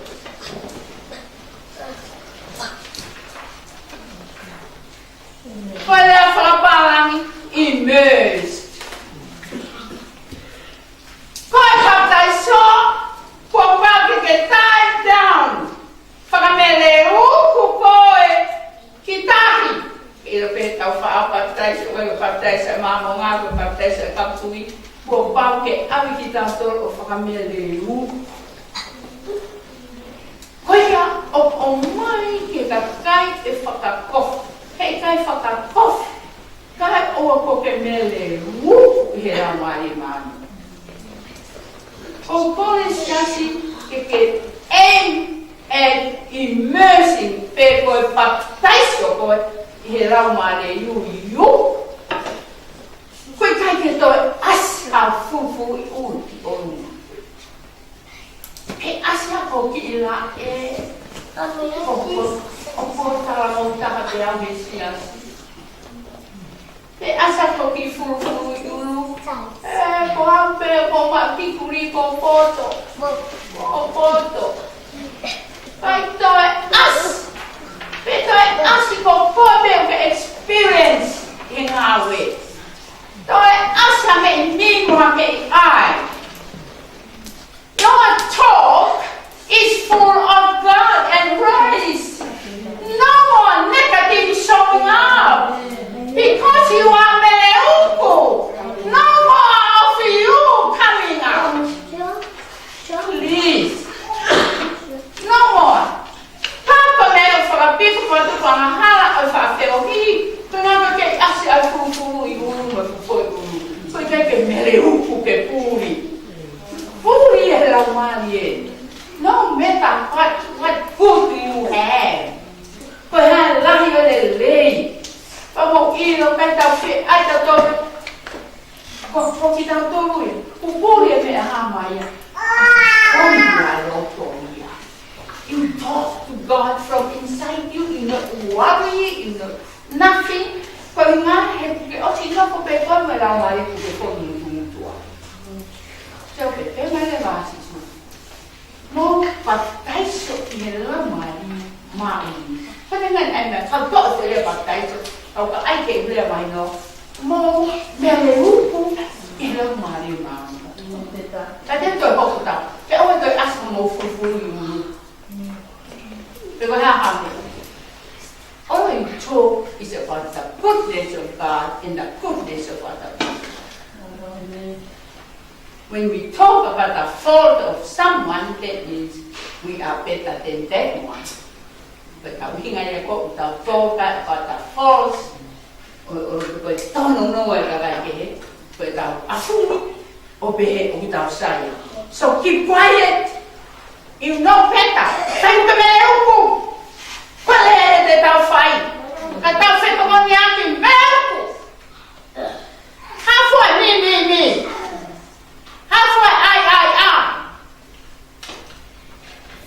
S4: Para falang immersed. Koi baptai so ko ke time down. Para meleu ku koe kitahi. Ilo pe tau fa baptai sa mama nga ko baptai sa kapui. Ko pau ke awi kita tol o fa meleu. Kaya o mai ke kakai e whakakof. Hei kai whakakof. Kai oa ko ke mele wuku he raumari manu. O kore stasi ke aim and immersing pe koe baptaiso koe he raumari yu. Koe kai ke toi asa fufu I uti onu. He asa ko ki ila o tala mo taha te au he siasi. Pe asa ko ki furu I ulu. Ko hampe ko makikuri ko poto. Ko poto. Pai toe as. Pe toe as I ko pobe o ke experience I ngā we. Toe as ha me ningu ha me ai. Your talk is full of God and praise. No more negative showing up. Because you are Meleuku. No more of you coming out. Please. No more. Papa Mel for a people for the Panahala of a Felohi. To never get us a full you. So take a Meleuku Puri. Puri Lamanie. No matter what good you have. For her life the lay. Vamos ir ao pé da fé, ai da torre. Vou te dar torre. O bolo é minha ramaia. You talk to God from inside you. You not worry. You not nothing. Kau ingat, oh sila ko pepa melamari ko pepa ni tua. So pepa melamari tu. Mo patai so melamari mai. Kadang-kadang anda kalau saya patai so. Kalau ai ke boleh main no, mau melerupu ilang mari mang. Tadi tu aku tahu. Kalau tu asal mau fufu you, because apa? All you talk is about the goodness of God and the goodness of other people. When we talk about the fault of someone, that means we are better than that one. Kalau hingai aku tahu toka kata false, kau tahu nono kata ke, kau tahu aku obey aku tahu saya. So keep quiet. You know better. Saya bukan melaku. Kau ada tahu fight. Kata saya kau nyakin melaku. Half me. Half I.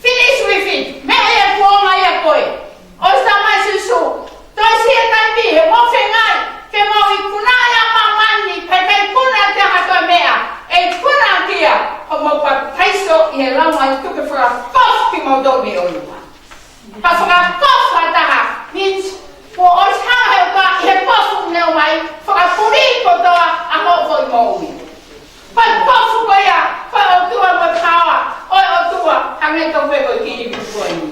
S4: Finish with it. Maya koi. Osta mais isso. Toi sia tambi, mo fengai. Ke mo ikunaya mamani, pepe kuna te hato mea. E kuna kia. Mo pa taiso I lama tu ke fra kof ki mo do me oluma. Pa fra kof ata means for os ha ba he kof ne mai fra puri ko do a mo vo mo wi. Pa kof ko ya, pa tu mo tawa. O tu ha me to ve ko ki ko ni.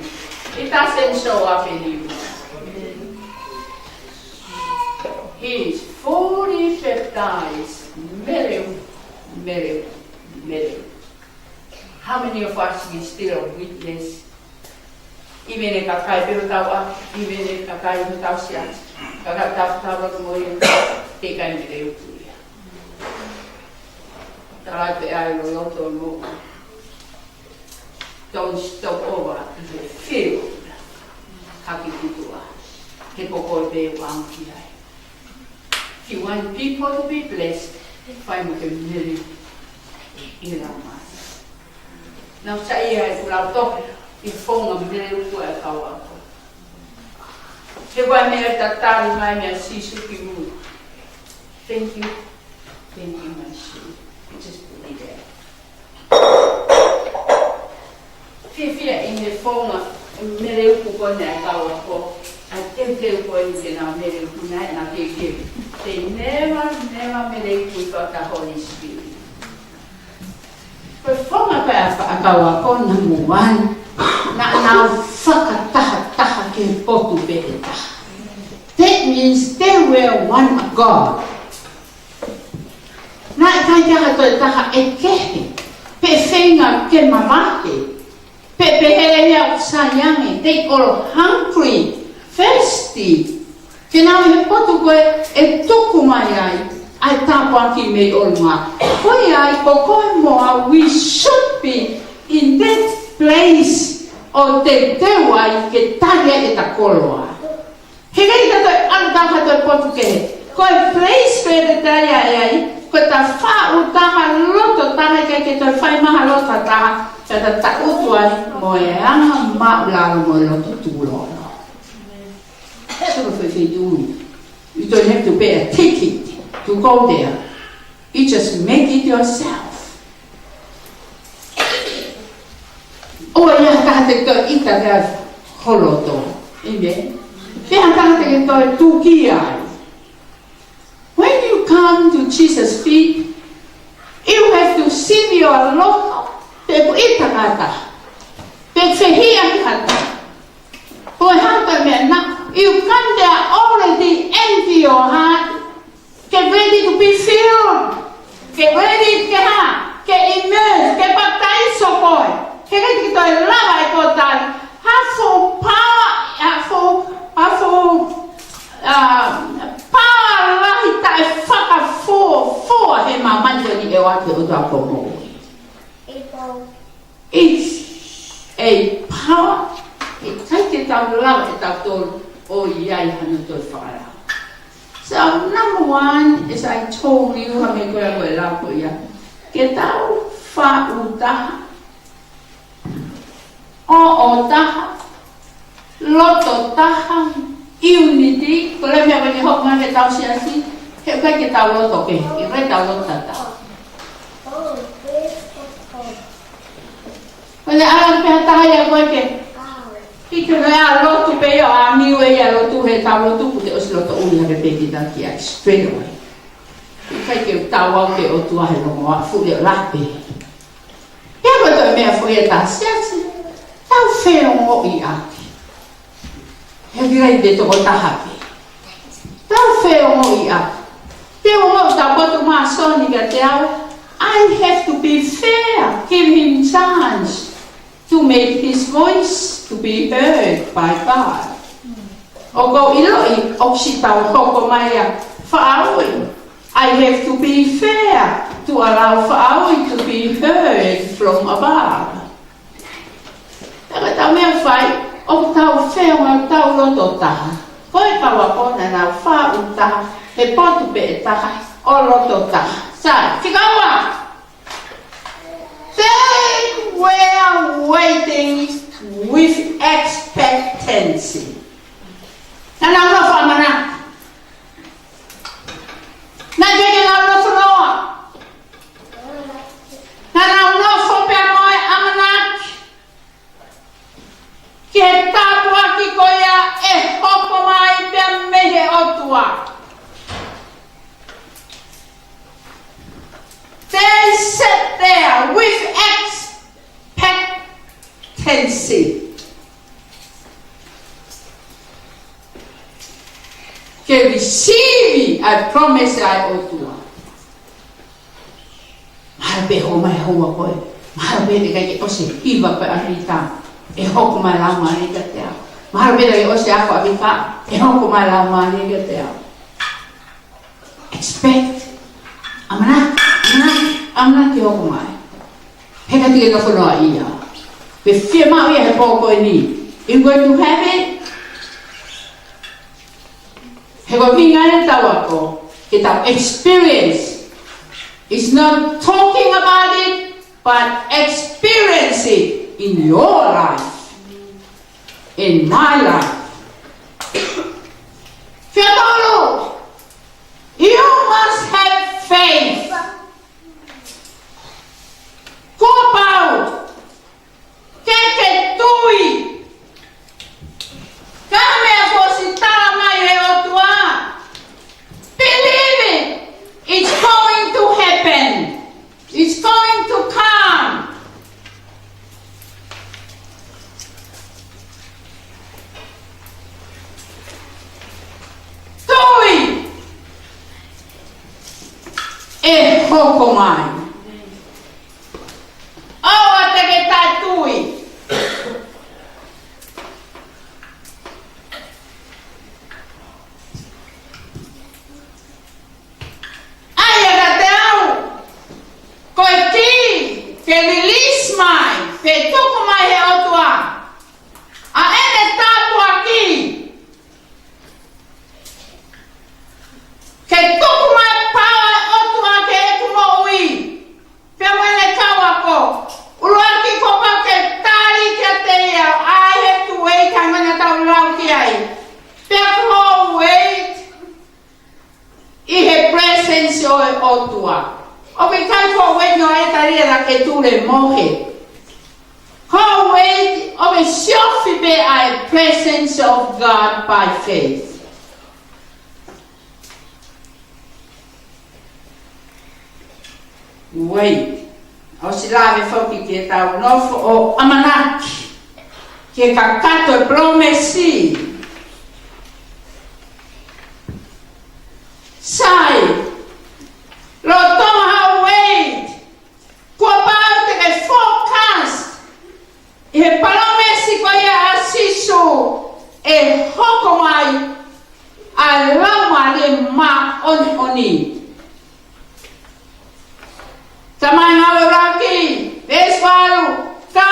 S4: It doesn't show up in you. He is fully baptized. Mereu. How many of us we still witness? Even if kakai pero tawa, even if kakai no tawa siya, kakatawa mo yung tekan mereu tuya. Tara pe ay lo to mo. Don't stop over the field. Hakiputua. Hipokote wangkiai. If you want people to be blessed, find a million in our minds. Now say I will talk in phone of million to a kawa. If I may tatari my sisu kimu. Thank you, my son. Just put it there. Fifia in the phone of Mereu Pukona Kawa, I think they were in our Mereu Puna and I gave. They never Mereu without the Holy Spirit. Perform a kawa ko number one, na whakataha ke potu beta. That means they were one of God. Na kaya to taha ekehe, pe whenga ke mamahe. Pepe hele sayang, they all hungry, thirsty. Kena he potu koe e tuku mai ai tāpua ki mei olunga. Koe ai, ko koe moa, we should be in that place o te teu ai ke taria e ta koloa. He rei tato e anutaha toi potu ke he. Koe place koe te taria e ai, koe ta whau taha loto taha ke toi whai maha lota taha, ka ta utu ai mo e anga maularo mo e loto tūloa. So if you do, you don't have to pay a ticket to go there. You just make it yourself. Oh, yeah, kahte to ita ka holoto. Amen. Kaya kahte to tukiai. When you come to Jesus' feet, you have to see your loto. Pe ita kata. Pe fehia kata. Oh, hata me na. You come there already empty your heart. Get ready to be filled. Get ready to get immersed. Get baptized so boy. Get ready to love I got that. Have full power. Have full power. Right that fuck for him. My man don't need to watch it's a power. It takes it out love it out all. Oh, yeah, so, number one, as I told you, get out far utaha, o taha, loto taha, unity, kalau mereka ni hok mana tahu siasi, kita tahu loto ke, kita tahu loto tahu. Kalau alam pihak yang kau ke. Ika na lotu pe a niwe ya lotu he ta lotu ku te o loto uni ha pe ki ta ki straight away. Ika ke ta wa ke o tu ha no wa fu le la pe. Ya ko to me fu e ta siasi. Ta fe o I a. He direi de to ta ha pe. Ta fe o I a. Te o ta ko tu ma so ni ga te au. I have to be fair. Give him chance to make his voice to be heard by God. Ogo iloi oksitau hoko maya fa'aui. I have to be fair to allow fa'aui to be heard from above. Taka tau mea whai, o tau whea tau loto taha. Koe kawa kona na wha'u taha, he potu pe taha, o loto taha. Sai, whikawa! They were waiting with expectancy. And I'm not for mana. Not getting out of the law. And I'm not for Pemoy Amanak. Kita buaki koya hopomai Pemehe Otua. They sat there with expectancy. Que receive a promise I owe to her. Marbe ho mai ho koe. Marbe de kai ose iva pa arita. E hoko mai la mai ka te. Marbe de ose ako avika. E hoko mai la mai ka te. Expect. Amana ki hoko mai. Heka tige ka whanua ia. Pe whia mau ia he pōko e ni. You going to have it? Heko hinga e tau ako. Ke tau experience. It's not talking about it, but experience it in your life. In my life. Fiatolo, you must have faith. Cop out. Keke tui. Kame fosi tala mai e otua. Believe it. It's going to happen. It's going to come. Tui. E hoko mai. Awa te ke tai tui. ke tuku mai he otua. A ene tapu aki. Ke tuku mai pawa otua ke kumo ui. Pia wene kawa ko. Uruaki ko pa ke tari kia te ia. I have to wait. Hangana tau lau ki ai. Pia kumo wait. I he presence o e otua. O we kai ko wait no e tari la ke tule mohe. Ko wait o we shofi be a presence of God by faith. Wait. O si lave foki ke tau nofo o amanaki. Ke kakato e promesi. Sai. Lo toha wait. Kua pau te ke forecast. E he promesi ko ia asiso. E hoko mai. A lama le ma oni. Tamai hawe raki, vesvaru, ka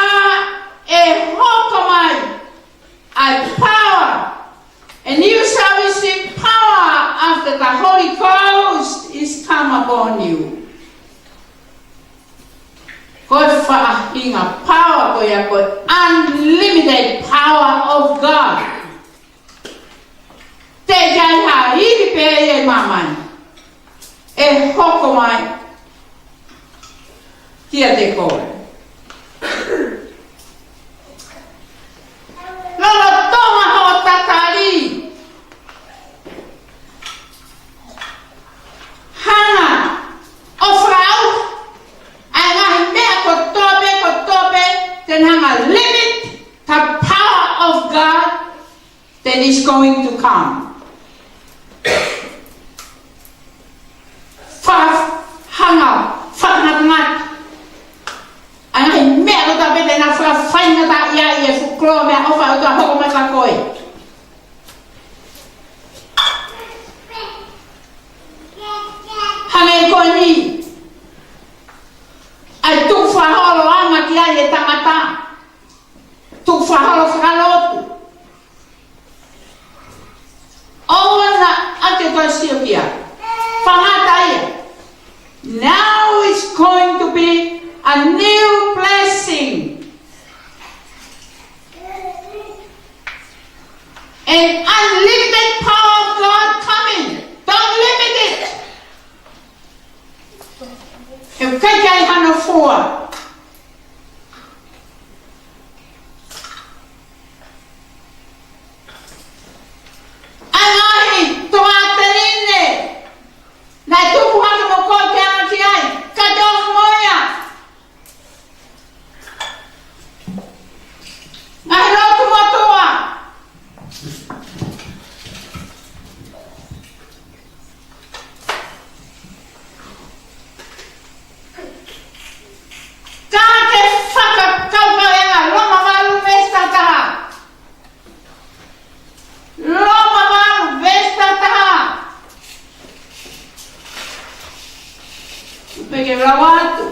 S4: e hoko mai, I power, and you shall receive power after the Holy Ghost is come upon you. God whaahinga power ko ya ko, unlimited power of God. Te jai ha hivi pe e mamai, e hoko mai, kia te koe. Lolo tonga ho tatari. Hanga o frau. Ai ngahi mea ko tope. Then hanga limit the power of God that is going to come. Hanga whangat. Ai mea ko tape te na whainga ta ia e fukro mea ofa o tua hoko mai ka koe. Hanga e koe ni. Ai tuk whaholo anga ki ai e tangata. Tuk whaholo whakalotu. Owana ate koe sio kia. Whangata ia. Now it's going to be a new blessing. An unlimited power of God coming. Don't limit it. If kai hana foa. Anahi toa terine. Na tupu hana mo ko ke ana ki ai. Kadong moya. Ngai rotu motua. Kake whaka kaukaenga loma walu vesta taha. Loma walu vesta taha. Upeke rawatu.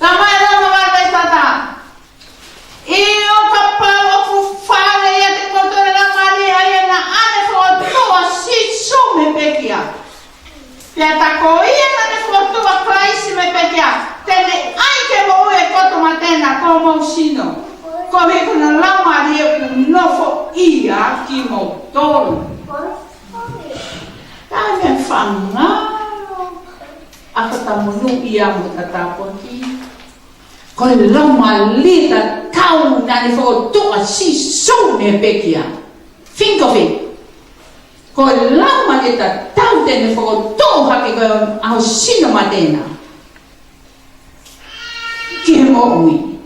S4: Tamai loma walu vesta taha. Iyo kapal o fufale ya te kotore la mari ayena ane fotoa si sume pekia. Pia tako ia na ne fotoa klaisi me pekia. Tene ai ke mo ue koto matena ko mo sino. Ko me kuna la mari e nofo ia ki mo tolu. Tane whangaro. Ako tamunu ia mo tatapo ki. Ko le lama lita kau na ne fotoa si sume pekia. Think of it. Ko lama lita tau tene fotoa haki ko au sino matena. Ki mo ui.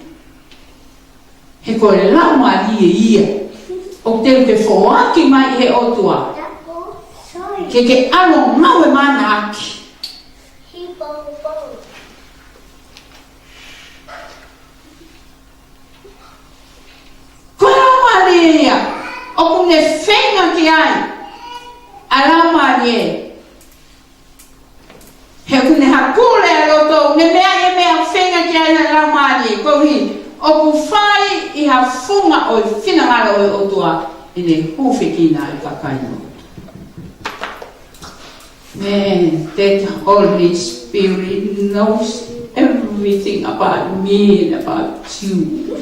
S4: He ko lama ia. O te ke foaki mai he otua. Ke alo maue mana aki. Ko lama lia. O kune whenga ki ai. Alama lie. He kune hakule loto, ne mea e mea whenga ki aina la maari, kohi, o ku whai I ha funga o whinangara o otua, I ne hūwhikina I kakaino. Man, that Holy Spirit knows everything about me and about you.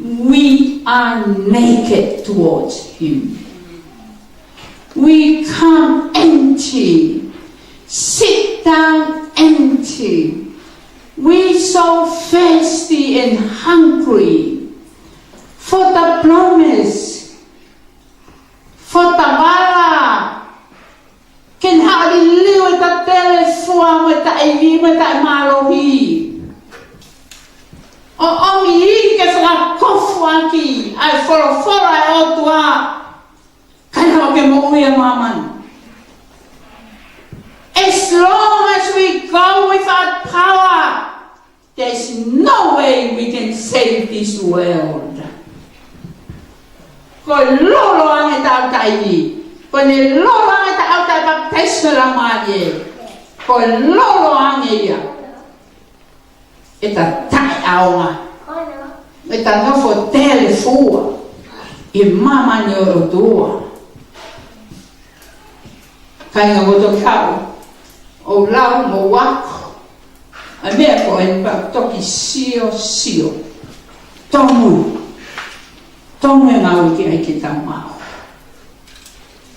S4: We are naked towards Him. We come empty, sit down empty. We so thirsty and hungry for the promise, for the bala. Ken hali liu ta telefua mo ta iwi mo ta malohi. O omi ke fra kofu aki ai foro ai otua. Kana ke mo ia maman. As long as we go without power, there's no way we can save this world. Ko lolo ane ta tai. Ko ne lolo ane ta au ta baptisme la marie. Ko lolo ane ia. Eta tai aonga. Eta no fo telefua. E mama ni oro tua. Kai nga moto kau. O lau mo wako. A mea ko e toki sio. Tomu e ngau ki ai ki tau mao.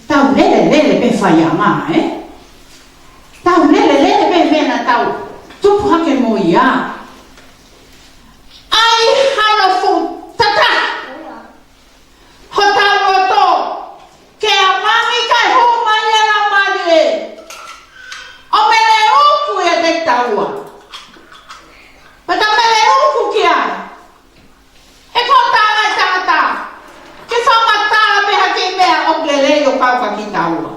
S4: Tau lele pe whai a maa, Tau lele pe vena tau. Tupu hake mo ia. Ai hana fu tata. Ho tau roto. Ke a mami kai hu mai a la mani O mele uku e te taua. Pata mele uku ki ai. E kontanga e tangata. Ke whamatara pe hake mea o lele o kauka ki taua.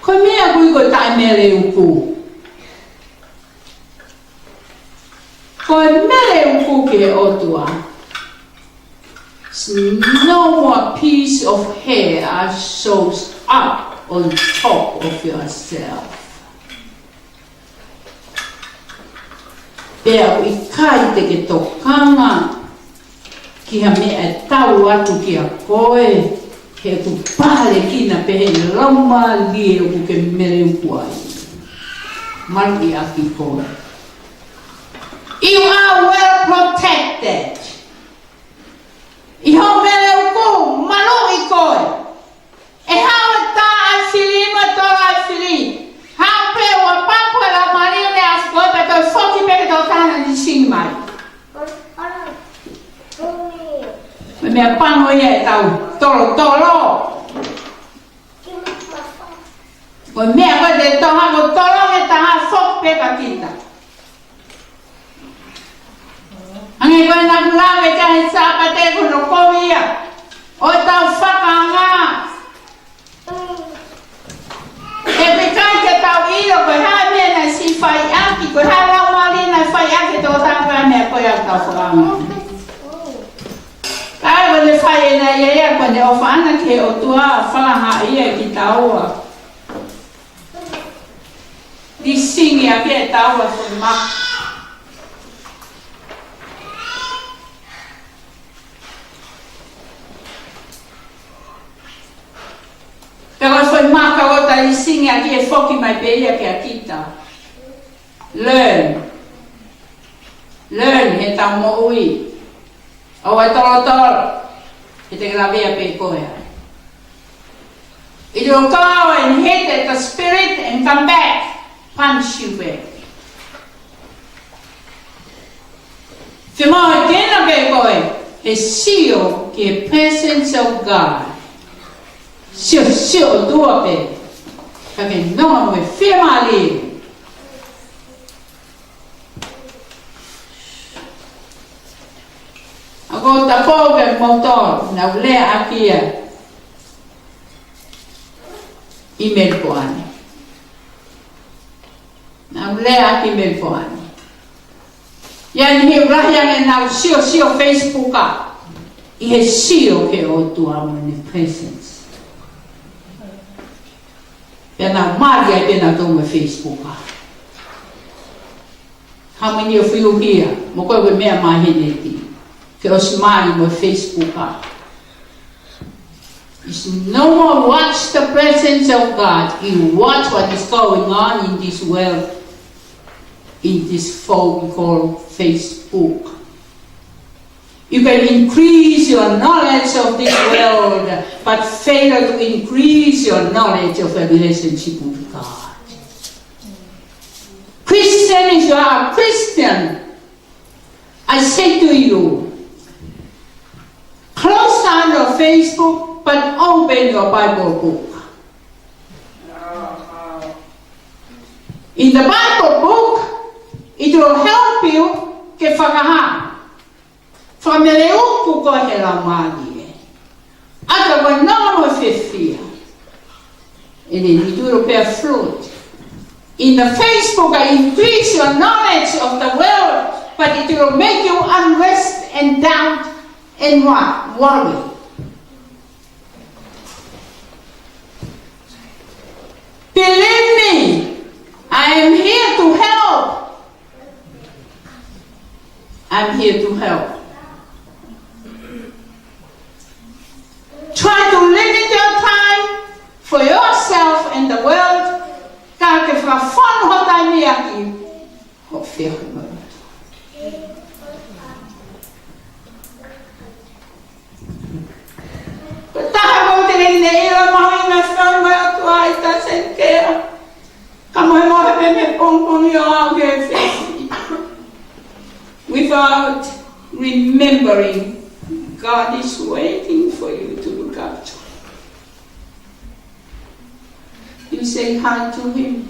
S4: Koe mea kui koe tai mele uku. Koe mele uku ki e otua. No more piece of hair shows up on top of yourself. Pea I kai te ke tokanga ki ha mea e tau atu ki a koe he ku pale kina pe he lama lie o ke mere ukuai. Marki aki koe. You are well protected. Iho mere uku, manu I koe. E hao ta ai fili ma tola ai fili. Hao pe ua papu e la marina ne askoe pe toi foki pe ke tau tana ni sing mai. Me mea pano ia e tau tolo. Koe mea koe te toha ko tolo e taha fok pe ka kita. Ange koe na kulawe ka he sapa te kuno kovia. O tau whakanga. E pe kai ke tau ilo koe hae mea na si whai aki. Koe hae lau mali na whai aki tō tanga mea koe au tau whakanga. Kai wale whai e na ia koe ne o whaana ke o tua whalaha ia ki taua. Di singi a ke taua koe mak. Pero foi maka o ta singi aki e foki mai pe ia ke a kita. Learn he tau mo ui. O e tolo. He te gravea pe koea. It will go and hit at the spirit and come back. Punch you back. Te mau e tēnā ke koe. He seal ke presence of God. Sio tua pe. Ka ke noa mo e whima li. Ako ta powe motor na ule akia. Email ko ane. Na ule aki email ko ane. Yan hi urahiang e nau sio Facebook a. I he sio ke o tua mo ni presence. Pena mari ai pena tō me Facebook a. How many of you here? Mo koe we mea mahine ti. Ke os mari mo Facebook a. You no more watch the presence of God. You watch what is going on in this world, in this phone called Facebook. You can increase your knowledge of this world, but fail to increase your knowledge of a relationship with God. Christian, if you are a Christian, I say to you, close down your Facebook, but open your Bible book. In the Bible book, it will help you ke whakaha. Whamereuku ko he la māli e. Aka wa nāma whiwhia. And then you do repair fruit. In the Facebook, I increase your knowledge of the world, but it will make you unrest and doubt and what? Worry. Believe me, I am here to help. I'm here to help. Try to limit your time for yourself and the world. Ka ke whawhanu hotai mi aki. Ho whiahu mara. Taha ko te rei nei ira mahi me whanu mai atu ai ta sen kea. Ka mohe mohe me me pongponi o au ke whiahi. Without remembering, God is waiting for you to look up to Him. You say hi to Him.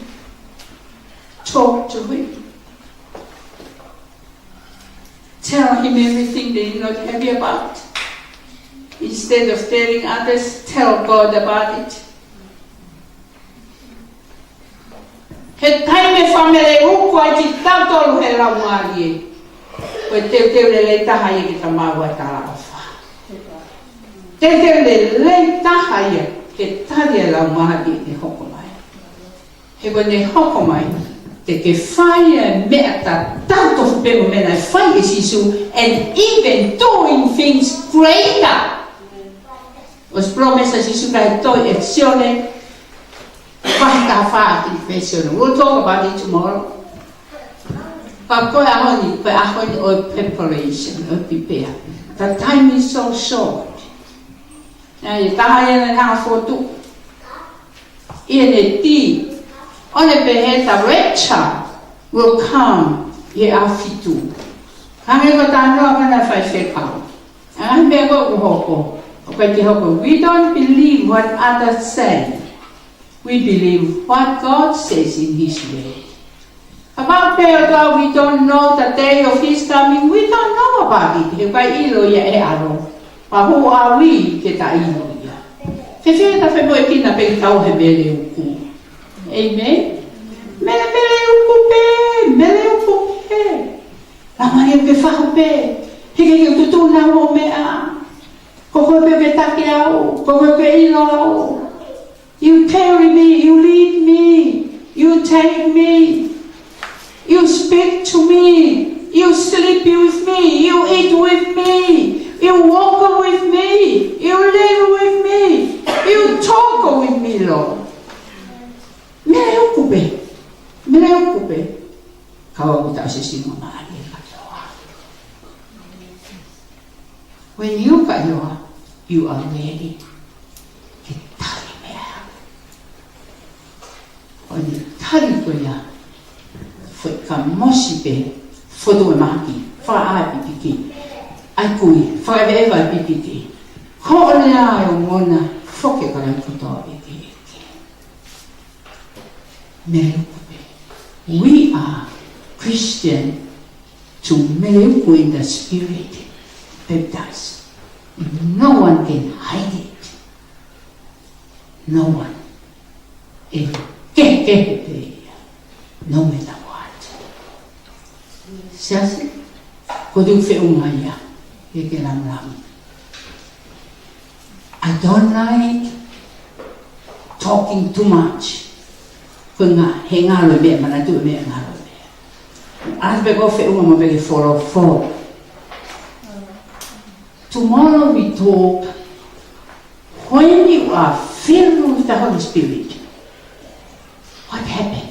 S4: Talk to Him. Tell Him everything that you're not happy about. Instead of telling others, tell God about it. He taime whamere uku ai ki tautolu he raumari e. Koe teu le le taha ia ki ta maua tala awha. Teu le le taha ia ke tari e raumari e hoko mai. He koe ne hoko mai, te ke whai e mea ta tautofu pemo mena e whai e sisu, and even doing things greater. Os promesas Jesu kai toi e sione whahita wha confession. We'll talk about it tomorrow. Pa koe ahoni o preparation, o prepare. The time is so short. Nā i taha e na whotu. Ia ne ti. One pe he ta rapture will come e a fitu. Kange ko tānoa kana whai whekau. Angai mea ko hoko. We don't believe what others say. We believe what God says in His Word. About God, we don't know the day of His coming. We don't know about it. He kai ilo ia e aro. Pa who are we ke ta ilo ia? He whieta whemo e kina pe tau he mele uku. Amen? Mele uku pe. Lamani uke whahu pe. Hike ki ututu na mo mea. Koko pe take au, koko pe ilo au. You carry me, you lead me, you take me, you speak to me, you sleep with me, you eat with me, you walk with me, you live with me, you talk with me, Lord. Mele ukupe. Kawa uta se singo maari katoa. When you katoa, you are ready. Kitari mea. Oni tari koia. Foi ka mosi pe. Foto e maki. Wha a pipiki. Ai kui. Wha e ewa pipiki. Ko ole a o mona. Foke karai kotoa e ke. Mereukupe. We are Christian to mereuku in the spirit. Baptized. No one can hide it. No one. No matter what. Siasi, kudu feumaya, lam. I don't like talking too much. Kunga he ngalo me mana tu me ngalo me. As be go fe uma be follow. Tomorrow we talk when you are filled with the Holy Spirit. What happened?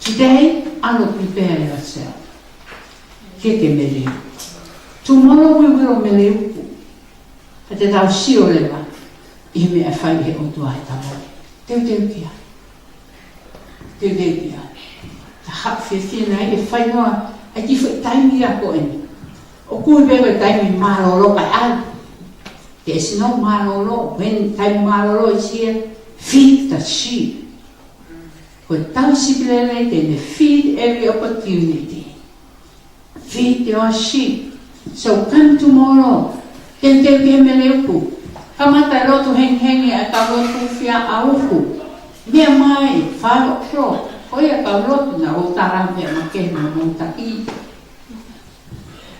S4: Today, I will prepare yourself. Tomorrow we will meleu. But that I'll see you later. You may find it on to Teu kia. The heart 15 night, if I know, I give it time here going. O kui bebe time malolo by all. There's no malolo. When time malolo is here, feed the sheep. When tausipilele, then feed every opportunity. Feed your sheep. So come tomorrow. Then teu kia meleupu. Kamata roto hengi a karotu fia auku. Mea mai, 5 o'clock. Oia karotu na o tarampe makena mo taki.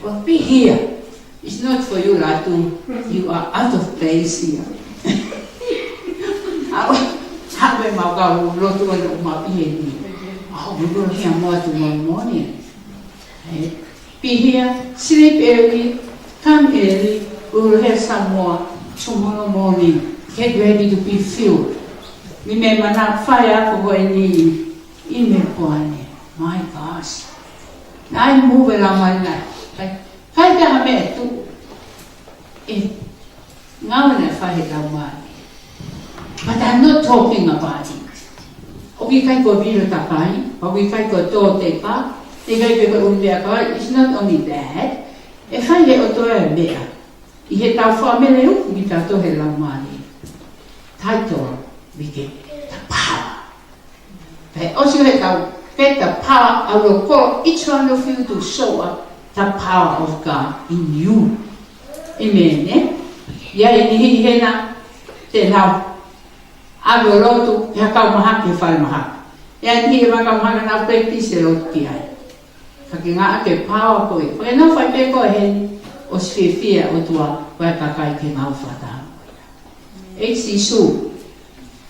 S4: Well, be here. It's not for you, Latu. You are out of place here. Habe mau rotu o mapi. Oh, we will hear more tomorrow morning. Be here, sleep early, come early. We will have some more tomorrow morning. Get ready to be filled. Remember na fire for any email poane. My gosh. I move around my life. Kai te hame tu. Ngau na fire tawani. But I'm not talking about it. Oki kai ko vira takai, oki kai ko to te ka, te kai ko umbea ka. It's not only that. E fai le o toa mea. I he tau whamele uku ki tato he laumani. Title, we get the power. But also he tau get the power. I will call each one of you to show up the power of God in you. Amen, eh? Ia e nihi he na te nau. Awe rotu, hea kau maha ki whai maha. Ia nihi e waka maha na practice e rotu ki ai. Ka ki ngā ake power koe. Koe nau whai pe koe he o sfia o tua koe kakai ki ngau whata. Eisi su.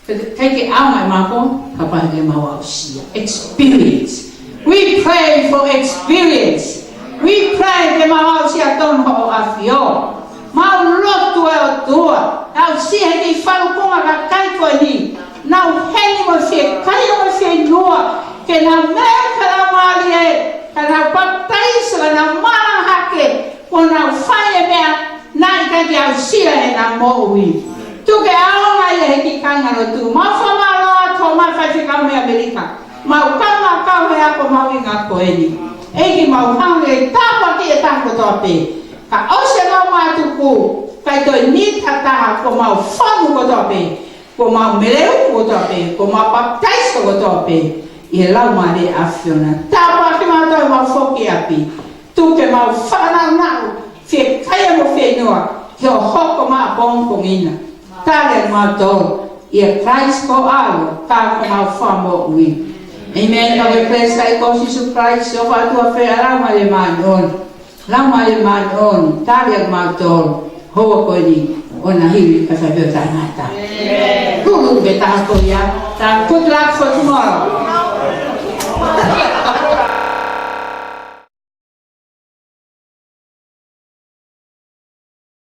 S4: Kei ke au mai mako, ka pahi ke mau au sia. Experience. We pray for experience. We pray ke mau au sia tono o awhio. Mau lotu e o tua. Nau si he ki wharupunga ka kai koe ni. Nau heni mo fie, kai mo fie nua. Ke na mea ka na mali e. Ka na baptaisa, ka na mana hake. Ko na whae mea, nai ka ki au sia e na moui. Tuke ao ngai e he ki kangaro tu. Mau whamaloa to mai whaiwhikau me Amerika. Mau kama kau he ako mau inga koe ni. Eki mau hange e tāpa ki e tāko toa pe. Ka ose mau mātuku, kai toi ni tataha ko mau whamu ko toa pe. Ko mau meleu ko toa pe. Ko mau baptaiso ko toa pe. I lau mare a whiona. Tāpa ki mau toi mau whoki api. Tuke mau whanau nau. Whie kaya mo whenua. Ki o hoko maa bongkong ina. Tāre mau tō. Ia Christ ko alo. Ka ko mau whamo ui. Amen. Ka we praise kai ko Jesus Christ. So whatua whea lau mare manon. Lama le manon, tāre mau tō. Hoa koe ni. Ona hiwi ka whaiweo tā ngata. Kuru be tā koe ia. Good luck for tomorrow.